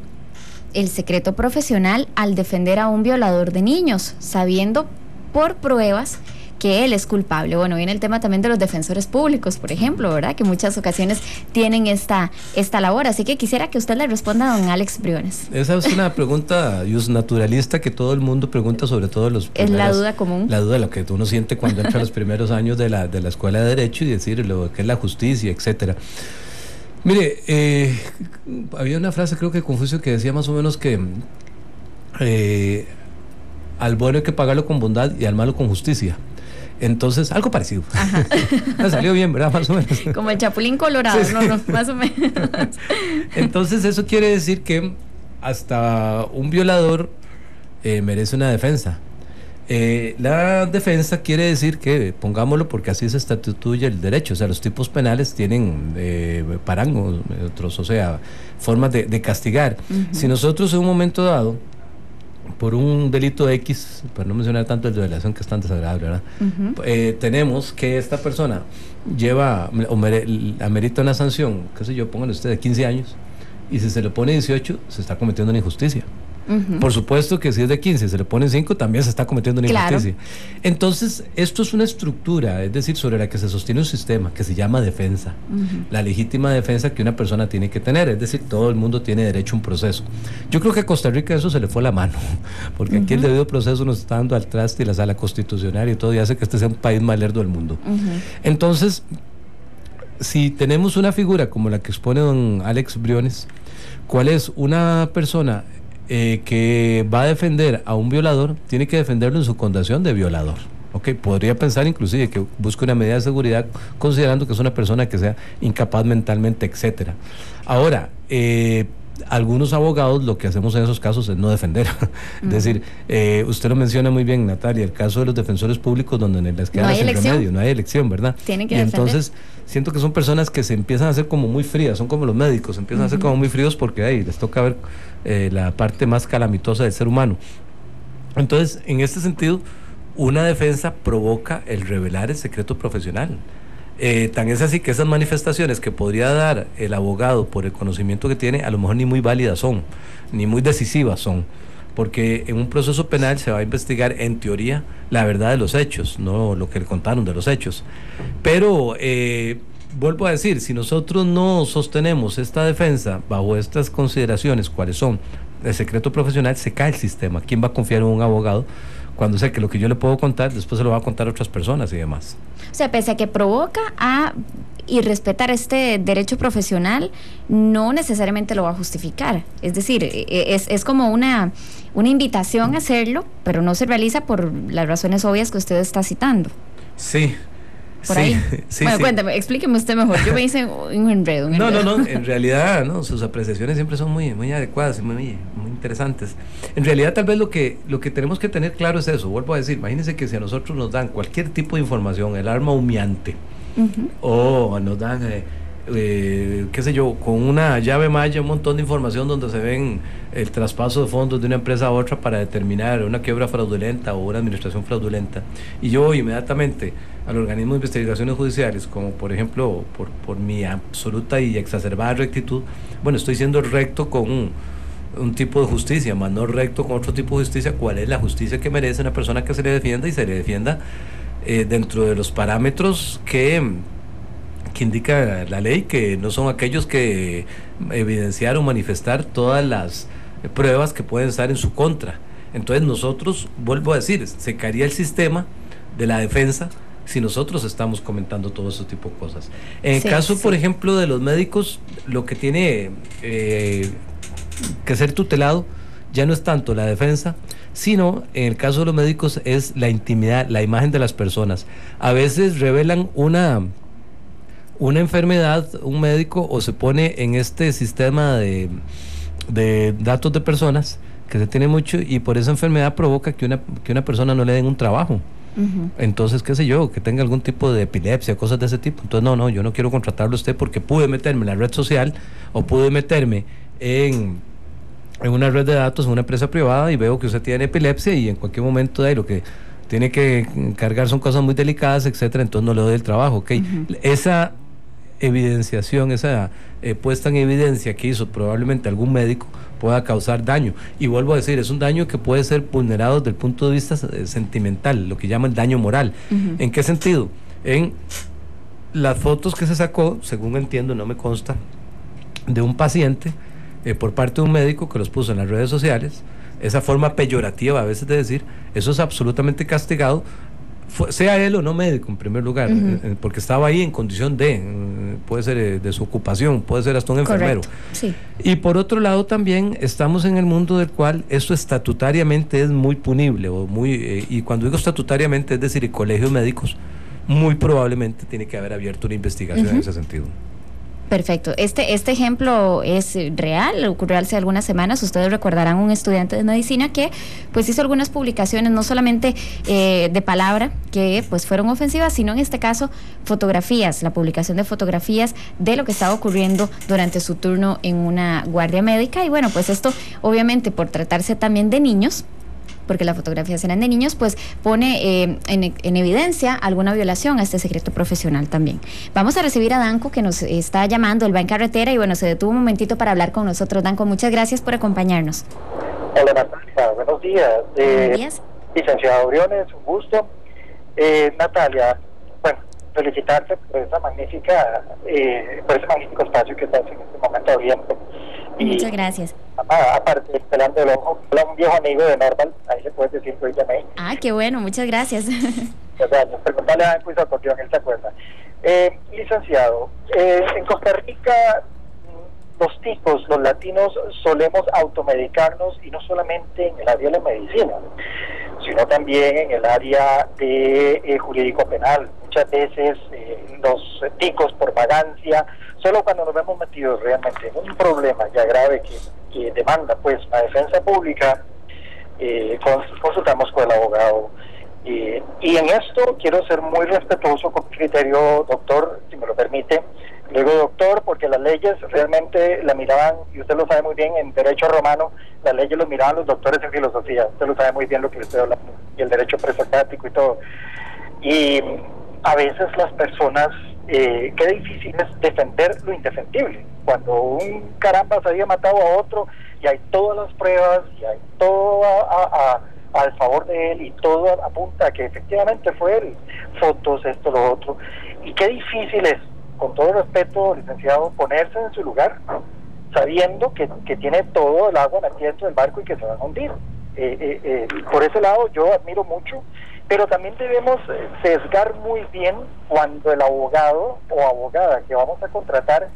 el secreto profesional al defender a un violador de niños, sabiendo por pruebas que él es culpable? Bueno, viene el tema también de los defensores públicos, por ejemplo, ¿verdad? Que muchas ocasiones tienen esta labor, así que quisiera que usted le responda a don Alex Briones. Esa es una pregunta naturalista que todo el mundo pregunta, sobre todo es la duda común. La duda de lo que uno siente cuando entra a los primeros años de la escuela de Derecho y decir lo que es la justicia, etcétera. Mire, había una frase, creo que de Confucio, que decía más o menos que al bueno hay que pagarlo con bondad y al malo con justicia. Entonces, algo parecido. Salió bien, ¿verdad? Más o menos. Como el Chapulín Colorado, sí. No, más o menos. Entonces, eso quiere decir que hasta un violador merece una defensa. La defensa quiere decir que, pongámoslo porque así se estatutúe el derecho, o sea, los tipos penales tienen parangos, otros, o sea, formas de castigar. Si nosotros en un momento dado, por un delito X, para no mencionar tanto el de violación que es tan desagradable, ¿verdad? Tenemos que esta persona lleva o amerita una sanción, qué sé yo, pónganle usted de 15 años, y si se le pone 18, se está cometiendo una injusticia. Por supuesto que si es de 15 se le pone 5, también se está cometiendo una injusticia. Entonces, esto es una estructura, es decir, sobre la que se sostiene un sistema que se llama defensa. La legítima defensa que una persona tiene que tener, es decir, todo el mundo tiene derecho a un proceso. Yo creo que a Costa Rica eso se le fue la mano, porque aquí el debido proceso nos está dando al traste y la sala constitucional y todo, y hace que este sea un país más lerdo del mundo. Entonces, si tenemos una figura como la que expone don Alex Briones, ¿cuál es una persona que va a defender a un violador? Tiene que defenderlo en su condición de violador. Podría pensar inclusive que busque una medida de seguridad considerando que es una persona que sea incapaz mentalmente, etcétera. Ahora, algunos abogados lo que hacemos en esos casos es no defender. Es decir, usted lo menciona muy bien, Natalia, el caso de los defensores públicos donde les queda sin remedio, no hay elección, ¿verdad? Tienen que defender. Entonces siento que son personas que se empiezan a hacer como muy frías, son como los médicos, se empiezan a hacer como muy fríos porque les toca ver la parte más calamitosa del ser humano. Entonces, en este sentido, una defensa provoca el revelar el secreto profesional. Tan es así que esas manifestaciones que podría dar el abogado por el conocimiento que tiene, a lo mejor ni muy válidas son, ni muy decisivas son, porque en un proceso penal se va a investigar en teoría la verdad de los hechos, no lo que le contaron de los hechos. Pero vuelvo a decir, si nosotros no sostenemos esta defensa bajo estas consideraciones, ¿cuáles son? El secreto profesional, se cae el sistema. ¿Quién va a confiar en un abogado cuando sé que lo que yo le puedo contar después se lo va a contar a otras personas y demás? O sea, pese a que provoca a irrespetar este derecho profesional, no necesariamente lo va a justificar. Es decir, es como una invitación a hacerlo, pero no se realiza por las razones obvias que usted está citando. Sí. Por ahí. Bueno, cuéntame, explíqueme usted mejor. Yo me hice un enredo. No, en realidad, no, sus apreciaciones siempre son muy adecuadas y muy interesantes. En realidad, tal vez lo que tenemos que tener claro es eso. Vuelvo a decir, imagínense que si a nosotros nos dan cualquier tipo de información, el arma humeante, o nos dan, qué sé yo, con una llave maya, un montón de información donde se ven el traspaso de fondos de una empresa a otra para determinar una quiebra fraudulenta o una administración fraudulenta, y yo inmediatamente al organismo de investigaciones judiciales, como por ejemplo por mi absoluta y exacerbada rectitud, bueno, estoy siendo recto con un tipo de justicia, más no recto con otro tipo de justicia. ¿Cuál es la justicia que merece una persona que se le defienda y se le defienda dentro de los parámetros que indica la ley, que no son aquellos que evidenciar o manifestar todas las pruebas que pueden estar en su contra? Entonces nosotros, vuelvo a decir, se caería el sistema de la defensa si nosotros estamos comentando todo ese tipo de cosas. En el caso, por ejemplo, de los médicos, lo que tiene que ser tutelado ya no es tanto la defensa, sino en el caso de los médicos es la intimidad, la imagen de las personas. A veces revelan una enfermedad, un médico, o se pone en este sistema de datos de personas que se tiene mucho, y por esa enfermedad provoca que una persona no le den un trabajo. Entonces, qué sé yo, que tenga algún tipo de epilepsia, cosas de ese tipo. Entonces, no, yo no quiero contratarlo a usted porque pude meterme en la red social o pude meterme en una red de datos, en una empresa privada, y veo que usted tiene epilepsia y en cualquier momento de ahí lo que tiene que cargar son cosas muy delicadas, etcétera, entonces no le doy el trabajo, Esa evidenciación, esa puesta en evidencia que hizo probablemente algún médico pueda causar daño, y vuelvo a decir, es un daño que puede ser vulnerado desde el punto de vista sentimental, lo que llaman daño moral. ¿En qué sentido? En las fotos que se sacó, según entiendo, no me consta, de un paciente por parte de un médico que los puso en las redes sociales, esa forma peyorativa a veces de decir, eso es absolutamente castigado, sea él o no médico en primer lugar, porque estaba ahí en condición puede ser de su ocupación, puede ser hasta un enfermero. Sí. Y por otro lado también estamos en el mundo del cual esto estatutariamente es muy punible, y cuando digo estatutariamente, es decir, el colegio de médicos muy probablemente tiene que haber abierto una investigación en ese sentido. Perfecto. Este ejemplo es real, ocurrió hace algunas semanas. Ustedes recordarán un estudiante de medicina que pues hizo algunas publicaciones, no solamente de palabra, que pues fueron ofensivas, sino en este caso fotografías, la publicación de fotografías de lo que estaba ocurriendo durante su turno en una guardia médica. Y bueno, pues esto obviamente por tratarse también de niños, porque las fotografías eran de niños, pues pone en evidencia alguna violación a este secreto profesional también. Vamos a recibir a Danco, que nos está llamando, él va en carretera y bueno, se detuvo un momentito para hablar con nosotros. Danco, muchas gracias por acompañarnos. Hola Natalia, buenos días. Buenos días. Licenciado Briones, un gusto. Natalia, bueno, felicitarte por esa magnífica, por ese magnífico espacio que estás en este momento abriendo. Muchas gracias. Aparte, pelando el ojo, un viejo amigo de Normal, ahí se puede decir que hoy llamé. Ah, qué bueno, muchas gracias. Preguntarle a Danco y su acordeón, él se acuerda. Licenciado, en Costa Rica, los ticos, los latinos, solemos automedicarnos, y no solamente en el área de la medicina, sino también en el área de jurídico penal. Muchas veces los ticos por vagancia, solo cuando nos vemos metidos realmente en un problema ya grave que demanda pues la defensa pública, consultamos con el abogado. Y en esto quiero ser muy respetuoso con mi criterio, doctor, si me lo permite. Luego, doctor, porque las leyes realmente la miraban, y usted lo sabe muy bien, en derecho romano, las leyes lo miraban los doctores en filosofía. Usted lo sabe muy bien lo que le estoy hablando, y el derecho presocrático y todo. Y a veces las personas, qué difícil es defender lo indefendible. Cuando un caramba se había matado a otro, y hay todas las pruebas, y hay todo al favor de él, y todo apunta a que efectivamente fue él, fotos, esto, lo otro. Y qué difícil es, con todo respeto, licenciado, ponerse en su lugar, sabiendo que tiene todo el agua aquí dentro del barco y que se va a hundir. Por ese lado yo admiro mucho, pero también debemos sesgar muy bien cuando el abogado o abogada que vamos a contratar,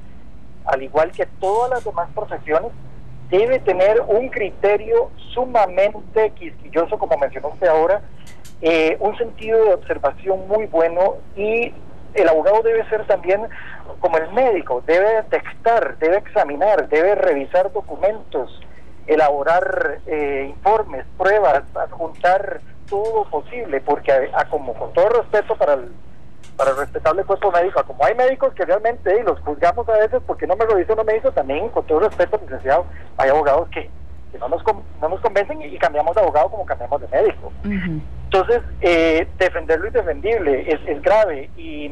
al igual que todas las demás profesiones, debe tener un criterio sumamente quisquilloso, como mencionó usted ahora, un sentido de observación muy bueno, y el abogado debe ser también como el médico, debe detectar, debe examinar, debe revisar documentos, elaborar informes, pruebas, adjuntar todo lo posible, porque como con todo respeto para el respetable cuerpo médico, como hay médicos que realmente los juzgamos a veces porque no me lo hizo, no me hizo, también con todo respeto, licenciado, hay abogados que no nos convencen y cambiamos de abogado como cambiamos de médico. Entonces, defender lo indefendible es grave, y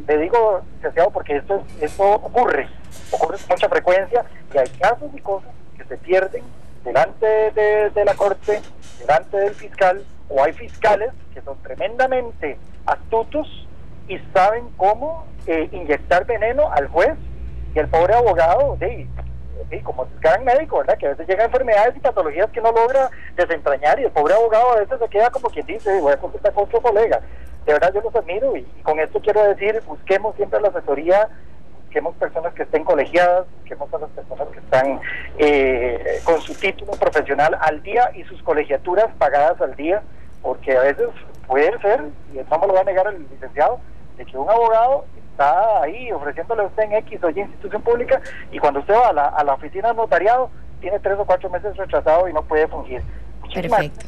le digo, licenciado, porque esto ocurre con mucha frecuencia, y hay casos y cosas que se pierden delante de la corte, delante del fiscal, o hay fiscales que son tremendamente astutos y saben cómo inyectar veneno al juez, y el pobre abogado, como es gran médico, ¿verdad?, que a veces llegan enfermedades y patologías que no logra desentrañar, y el pobre abogado a veces se queda como quien dice, voy a consultar con otro colega. De verdad yo los admiro, y con esto quiero decir, busquemos siempre la asesoría, busquemos personas que estén colegiadas, busquemos a las personas que están con su título profesional al día y sus colegiaturas pagadas al día, porque a veces puede ser, y no me lo va a negar el licenciado, de que un abogado está ahí ofreciéndole a usted en X o Y institución pública, y cuando usted va a la oficina de notariado, tiene 3 o 4 meses retrasado y no puede fungir. Perfecto.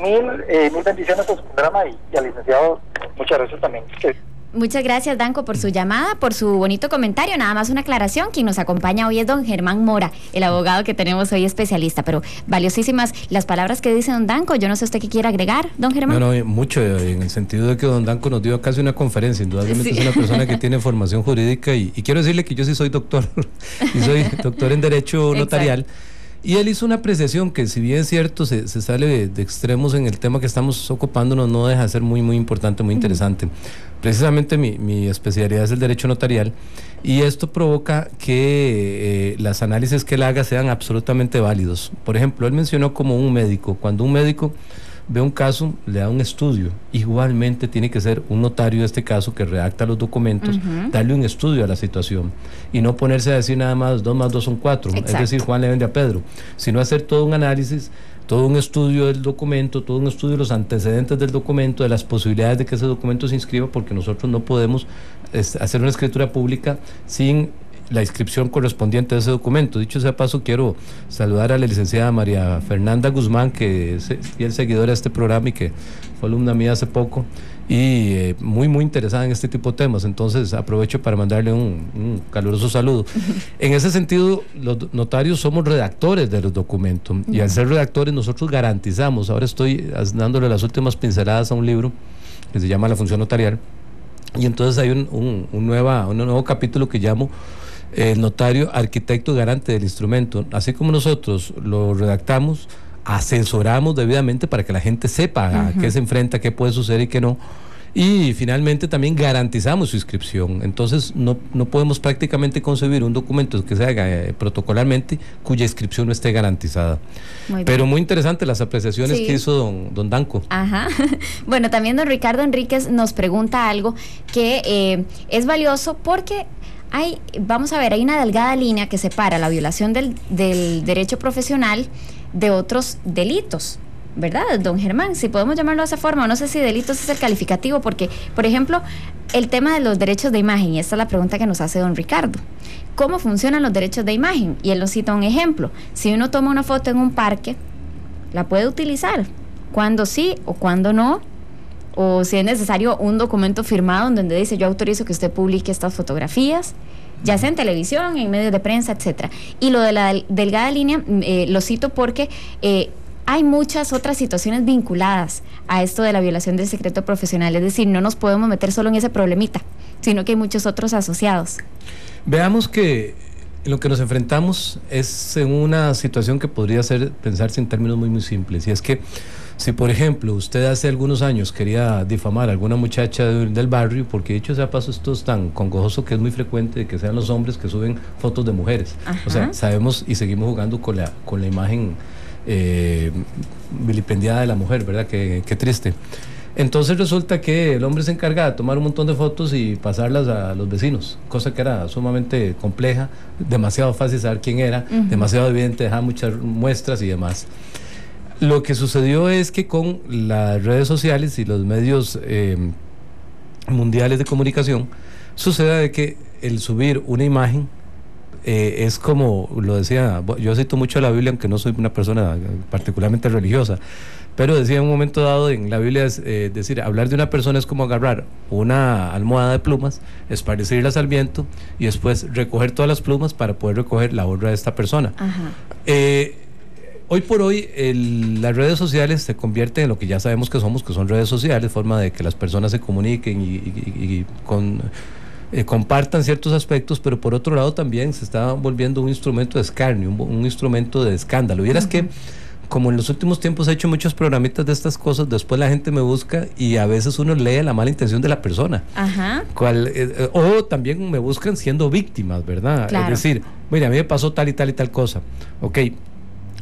Mil bendiciones a su programa, y al licenciado muchas gracias también. Muchas gracias, Danco, por su llamada, por su bonito comentario. Nada más una aclaración, quien nos acompaña hoy es don Germán Mora, el abogado que tenemos hoy especialista, pero valiosísimas las palabras que dice don Danco. Yo no sé usted qué quiere agregar, don Germán. No, mucho, en el sentido de que don Danco nos dio casi una conferencia. Indudablemente sí. Es una persona que tiene formación jurídica, y quiero decirle que yo sí soy doctor, y soy doctor en Derecho Notarial. Exacto. Y él hizo una apreciación que, si bien es cierto, se sale de extremos en el tema que estamos ocupándonos, no deja de ser muy, muy importante, muy interesante. Precisamente mi especialidad es el derecho notarial, y esto provoca que los análisis que él haga sean absolutamente válidos. Por ejemplo, él mencionó como un médico, cuando un médico ve un caso, le da un estudio, igualmente tiene que ser un notario de este caso que redacta los documentos, darle un estudio a la situación, y no ponerse a decir nada más 2 más 2 son 4, es decir, Juan le vende a Pedro, sino hacer todo un análisis, todo un estudio del documento, todo un estudio de los antecedentes del documento, de las posibilidades de que ese documento se inscriba, porque nosotros no podemos hacer una escritura pública sin la inscripción correspondiente a ese documento. Dicho sea paso, quiero saludar a la licenciada María Fernanda Guzmán, que es fiel seguidora de este programa y que fue alumna mía hace poco y muy interesada en este tipo de temas. Entonces aprovecho para mandarle un caluroso saludo. En ese sentido, los notarios somos redactores de los documentos y al ser redactores nosotros garantizamos. Ahora estoy dándole las últimas pinceladas a un libro que se llama La Función Notarial, y entonces hay un nuevo capítulo que llamo el notario arquitecto garante del instrumento. Así como nosotros lo redactamos, asesoramos debidamente para que la gente sepa a qué se enfrenta, qué puede suceder y qué no, y finalmente también garantizamos su inscripción. Entonces no podemos prácticamente concebir un documento que se haga protocolarmente cuya inscripción no esté garantizada. Pero muy interesante las apreciaciones que hizo don Danco. Bueno, también don Ricardo Enríquez nos pregunta algo que es valioso porque vamos a ver, hay una delgada línea que separa la violación del derecho profesional de otros delitos, ¿verdad, don Germán? Si podemos llamarlo de esa forma, no sé si delitos es el calificativo, porque, por ejemplo, el tema de los derechos de imagen, y esta es la pregunta que nos hace don Ricardo, ¿cómo funcionan los derechos de imagen? Y él nos cita un ejemplo: si uno toma una foto en un parque, ¿la puede utilizar? ¿Cuándo sí o cuándo no? O si es necesario un documento firmado en donde dice: yo autorizo que usted publique estas fotografías, ya sea en televisión, en medios de prensa, etcétera. Y lo de la delgada línea lo cito porque hay muchas otras situaciones vinculadas a esto de la violación del secreto profesional, es decir, no nos podemos meter solo en ese problemita, sino que hay muchos otros asociados. Veamos que lo que nos enfrentamos es en una situación que podría pensarse en términos muy simples, y es que si, por ejemplo, usted hace algunos años quería difamar a alguna muchacha del barrio, porque dicho sea paso, esto es tan congojoso que es muy frecuente de que sean los hombres que suben fotos de mujeres. O sea, sabemos y seguimos jugando con la imagen vilipendiada de la mujer, ¿verdad? Qué triste. Entonces resulta que el hombre se encarga de tomar un montón de fotos y pasarlas a los vecinos, cosa que era sumamente compleja, demasiado fácil saber quién era, demasiado evidente, dejar muchas muestras y demás. Lo que sucedió es que con las redes sociales y los medios mundiales de comunicación, sucede de que el subir una imagen es como, lo decía, yo cito mucho la Biblia, aunque no soy una persona particularmente religiosa, pero decía en un momento dado en la Biblia, es decir, hablar de una persona es como agarrar una almohada de plumas, esparcirlas al viento y después recoger todas las plumas para poder recoger la honra de esta persona. Hoy por hoy las redes sociales se convierten en lo que ya sabemos que somos, que son redes sociales, forma de que las personas se comuniquen y compartan ciertos aspectos, pero por otro lado también se está volviendo un instrumento de escarnio, un instrumento de escándalo. Vieras que, como en los últimos tiempos he hecho muchos programitas de estas cosas, después la gente me busca y a veces uno lee la mala intención de la persona. O también me buscan siendo víctimas, ¿verdad? Claro. Es decir, mira, a mí me pasó tal y tal y tal cosa. Ok,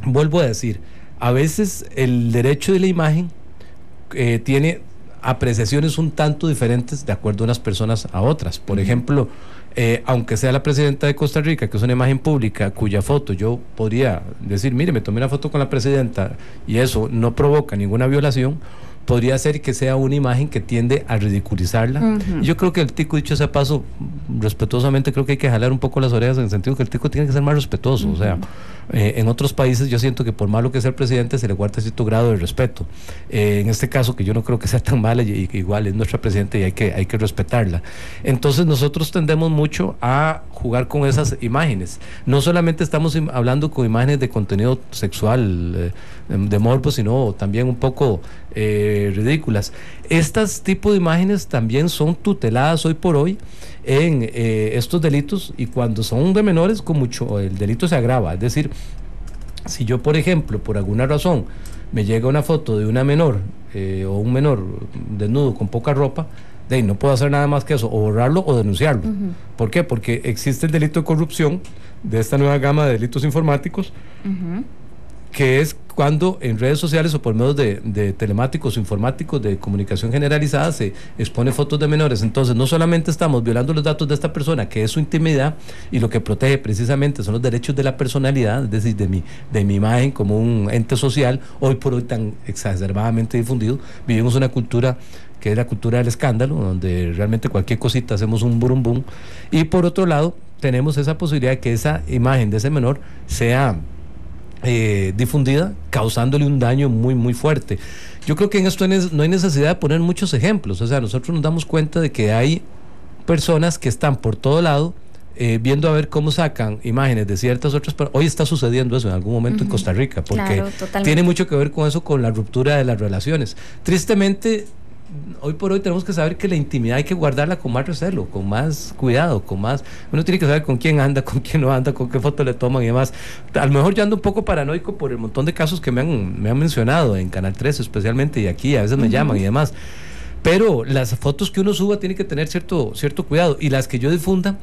vuelvo a decir, a veces el derecho de la imagen tiene apreciaciones un tanto diferentes de acuerdo a unas personas a otras. Por ejemplo, aunque sea la presidenta de Costa Rica, que es una imagen pública cuya foto yo podría decir, mire, me tomé una foto con la presidenta y eso no provoca ninguna violación, podría ser que sea una imagen que tiende a ridiculizarla. Y yo creo que el tico, dicho sea paso, respetuosamente creo que hay que jalar un poco las orejas, en el sentido que el tico tiene que ser más respetuoso. O sea, en otros países yo siento que por malo que sea el presidente se le guarda cierto grado de respeto. En este caso, que yo no creo que sea tan mala, y igual es nuestra presidenta y hay que respetarla. Entonces nosotros tendemos mucho a jugar con esas imágenes. No solamente estamos hablando con imágenes de contenido sexual, de morbo, sino también un poco ridículas. Estos tipos de imágenes también son tuteladas hoy por hoy en estos delitos, y cuando son de menores, con mucho el delito se agrava. Es decir, si yo, por ejemplo, por alguna razón me llega una foto de una menor o un menor desnudo con poca ropa, no puedo hacer nada más que eso, o borrarlo o denunciarlo. ¿Por qué? Porque existe el delito de corrupción de esta nueva gama de delitos informáticos, que es cuando en redes sociales o por medios de telemáticos o informáticos de comunicación generalizada se expone fotos de menores. Entonces no solamente estamos violando los datos de esta persona, que es su intimidad, y lo que protege precisamente son los derechos de la personalidad, es decir, de mi imagen como un ente social, hoy por hoy tan exacerbadamente difundido. Vivimos una cultura que es la cultura del escándalo, donde realmente cualquier cosita hacemos un burum bum. Y por otro lado, tenemos esa posibilidad de que esa imagen de ese menor sea difundida, causándole un daño muy muy fuerte. Yo creo que en esto no hay necesidad de poner muchos ejemplos. O sea, nosotros nos damos cuenta de que hay personas que están por todo lado viendo a ver cómo sacan imágenes de ciertas otras, pero hoy está sucediendo eso en algún momento en Costa Rica, porque tiene mucho que ver con eso, con la ruptura de las relaciones. Tristemente, hoy por hoy tenemos que saber que la intimidad hay que guardarla con más recelo, con más cuidado, uno tiene que saber con quién anda, con quién no anda, con qué foto le toman y demás. A lo mejor yo ando un poco paranoico por el montón de casos que me han mencionado en Canal 13 especialmente, y aquí a veces me llaman y demás, pero las fotos que uno suba tiene que tener cierto cuidado, y las que yo difunda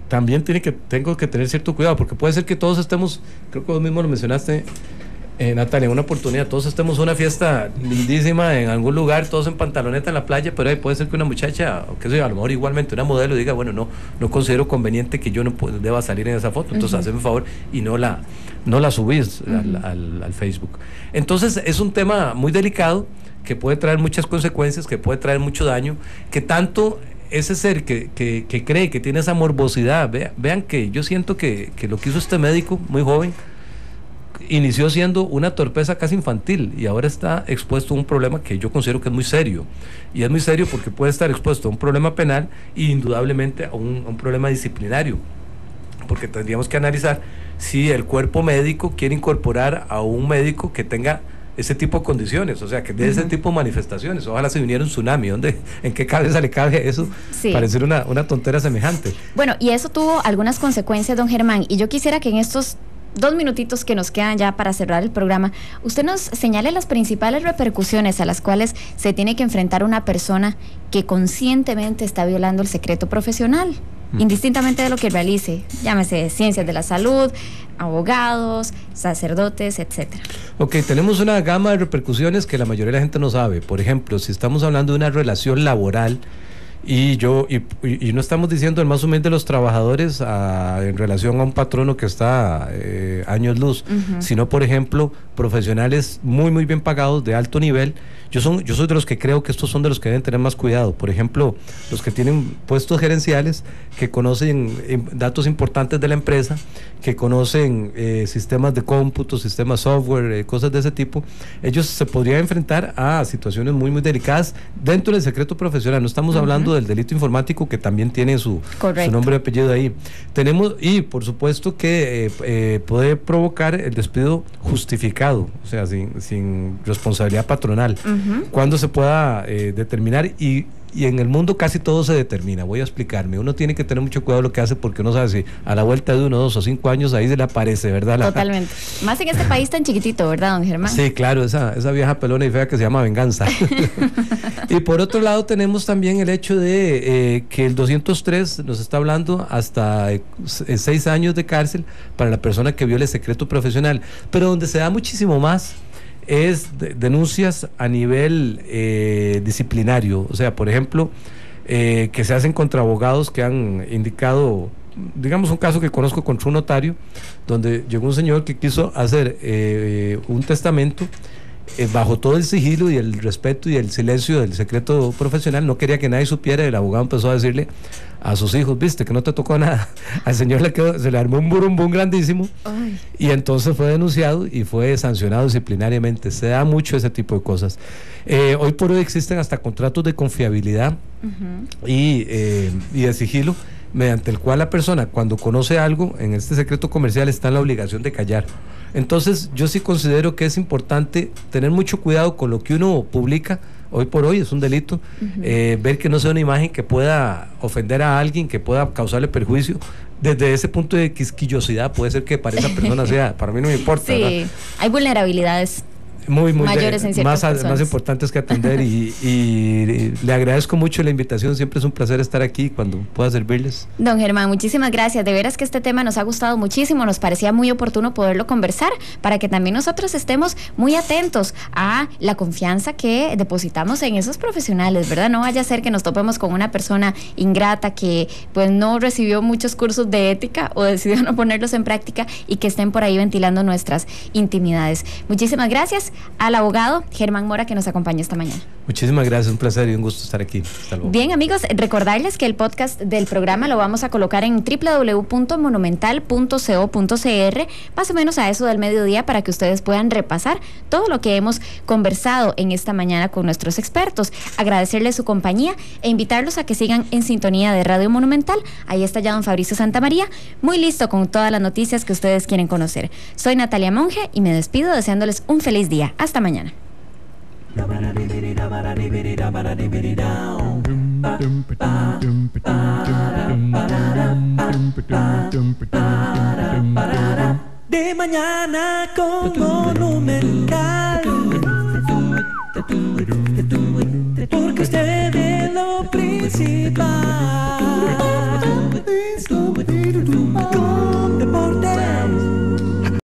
también tengo que tener cierto cuidado, porque puede ser que todos estemos, creo que vos mismo lo mencionaste, Natalia, en una oportunidad, todos estemos en una fiesta lindísima en algún lugar, todos en pantaloneta en la playa, pero ahí puede ser que una muchacha, o qué sé yo, a lo mejor igualmente una modelo diga, bueno, no considero conveniente que yo no deba salir en esa foto, entonces hazme un favor y no la subís al Facebook. Entonces es un tema muy delicado, que puede traer muchas consecuencias, que puede traer mucho daño, que tanto ese ser que cree que tiene esa morbosidad, vean que yo siento que lo que hizo este médico muy joven inició siendo una torpeza casi infantil, y ahora está expuesto a un problema que yo considero que es muy serio, y es muy serio porque puede estar expuesto a un problema penal e indudablemente a un problema disciplinario, porque tendríamos que analizar si el cuerpo médico quiere incorporar a un médico que tenga ese tipo de condiciones, o sea, que de ese tipo de manifestaciones. Ojalá se viniera un tsunami, ¿en qué cabeza le cabe eso? Sí. Parecer una tontera semejante. Bueno, y eso tuvo algunas consecuencias, don Germán, y yo quisiera que en estos 2 minutitos que nos quedan ya para cerrar el programa, usted nos señale las principales repercusiones a las cuales se tiene que enfrentar una persona que conscientemente está violando el secreto profesional, indistintamente de lo que realice, llámese ciencias de la salud, abogados, sacerdotes, etcétera. Ok, tenemos una gama de repercusiones que la mayoría de la gente no sabe. Por ejemplo, si estamos hablando de una relación laboral, y no estamos diciendo el más humilde de los trabajadores en relación a un patrono que está años luz, sino por ejemplo profesionales muy muy bien pagados, de alto nivel. Yo soy de los que creo que estos son de los que deben tener más cuidado. Por ejemplo, los que tienen puestos gerenciales, que conocen datos importantes de la empresa, que conocen sistemas de cómputo, sistemas software, cosas de ese tipo. Ellos se podrían enfrentar a situaciones muy muy delicadas dentro del secreto profesional. No estamos hablando del delito informático, que también tiene su nombre y apellido ahí. Y por supuesto que puede provocar el despido justificado, o sea, sin responsabilidad patronal, cuando se pueda determinar, y en el mundo casi todo se determina. Voy a explicarme. Uno tiene que tener mucho cuidado lo que hace, porque uno sabe si a la vuelta de 1, 2 o 5 años ahí se le aparece, ¿verdad? Totalmente. Más en este país tan chiquitito, ¿verdad, don Germán? Sí, claro, esa vieja pelona y fea que se llama venganza. Y por otro lado tenemos también el hecho de que el 203 nos está hablando hasta 6 años de cárcel para la persona que viole el secreto profesional, pero donde se da muchísimo más es denuncias a nivel disciplinario. O sea, por ejemplo, que se hacen contra abogados que han indicado, digamos un caso que conozco contra un notario, donde llegó un señor que quiso hacer un testamento bajo todo el sigilo y el respeto y el silencio del secreto profesional. No quería que nadie supiera, y el abogado empezó a decirle a sus hijos, viste que no te tocó nada. Al señor se le armó un burumbum grandísimo. Ay. Y entonces fue denunciado y fue sancionado disciplinariamente. Se da mucho ese tipo de cosas. Hoy por hoy existen hasta contratos de confiabilidad y de sigilo, mediante el cual la persona, cuando conoce algo en este secreto comercial, está en la obligación de callar. Entonces yo sí considero que es importante tener mucho cuidado con lo que uno publica. Hoy por hoy es un delito, ver que no sea una imagen que pueda ofender a alguien, que pueda causarle perjuicio. Desde ese punto de quisquillosidad puede ser que para esa persona sea, para mí no me importa. Sí, ¿verdad? Hay vulnerabilidades muy mayores en ciertas más importantes que atender, y le agradezco mucho la invitación. Siempre es un placer estar aquí cuando pueda servirles. Don Germán, muchísimas gracias. De veras que este tema nos ha gustado muchísimo, nos parecía muy oportuno poderlo conversar, para que también nosotros estemos muy atentos a la confianza que depositamos en esos profesionales, ¿verdad? No vaya a ser que nos topemos con una persona ingrata que pues no recibió muchos cursos de ética o decidió no ponerlos en práctica, y que estén por ahí ventilando nuestras intimidades. Muchísimas gracias. al abogado Germán Mora, que nos acompaña esta mañana. Muchísimas gracias, un placer y un gusto estar aquí. Hasta luego. Bien, amigos, recordarles que el podcast del programa lo vamos a colocar en www.monumental.co.cr, más o menos a eso del mediodía, para que ustedes puedan repasar todo lo que hemos conversado en esta mañana con nuestros expertos. Agradecerles su compañía e invitarlos a que sigan en sintonía de Radio Monumental. Ahí está ya don Fabricio Santamaría, muy listo con todas las noticias que ustedes quieren conocer. Soy Natalia Monge y me despido deseándoles un feliz día. Hasta mañana. De mañana con Monumental, porque usted es lo principal.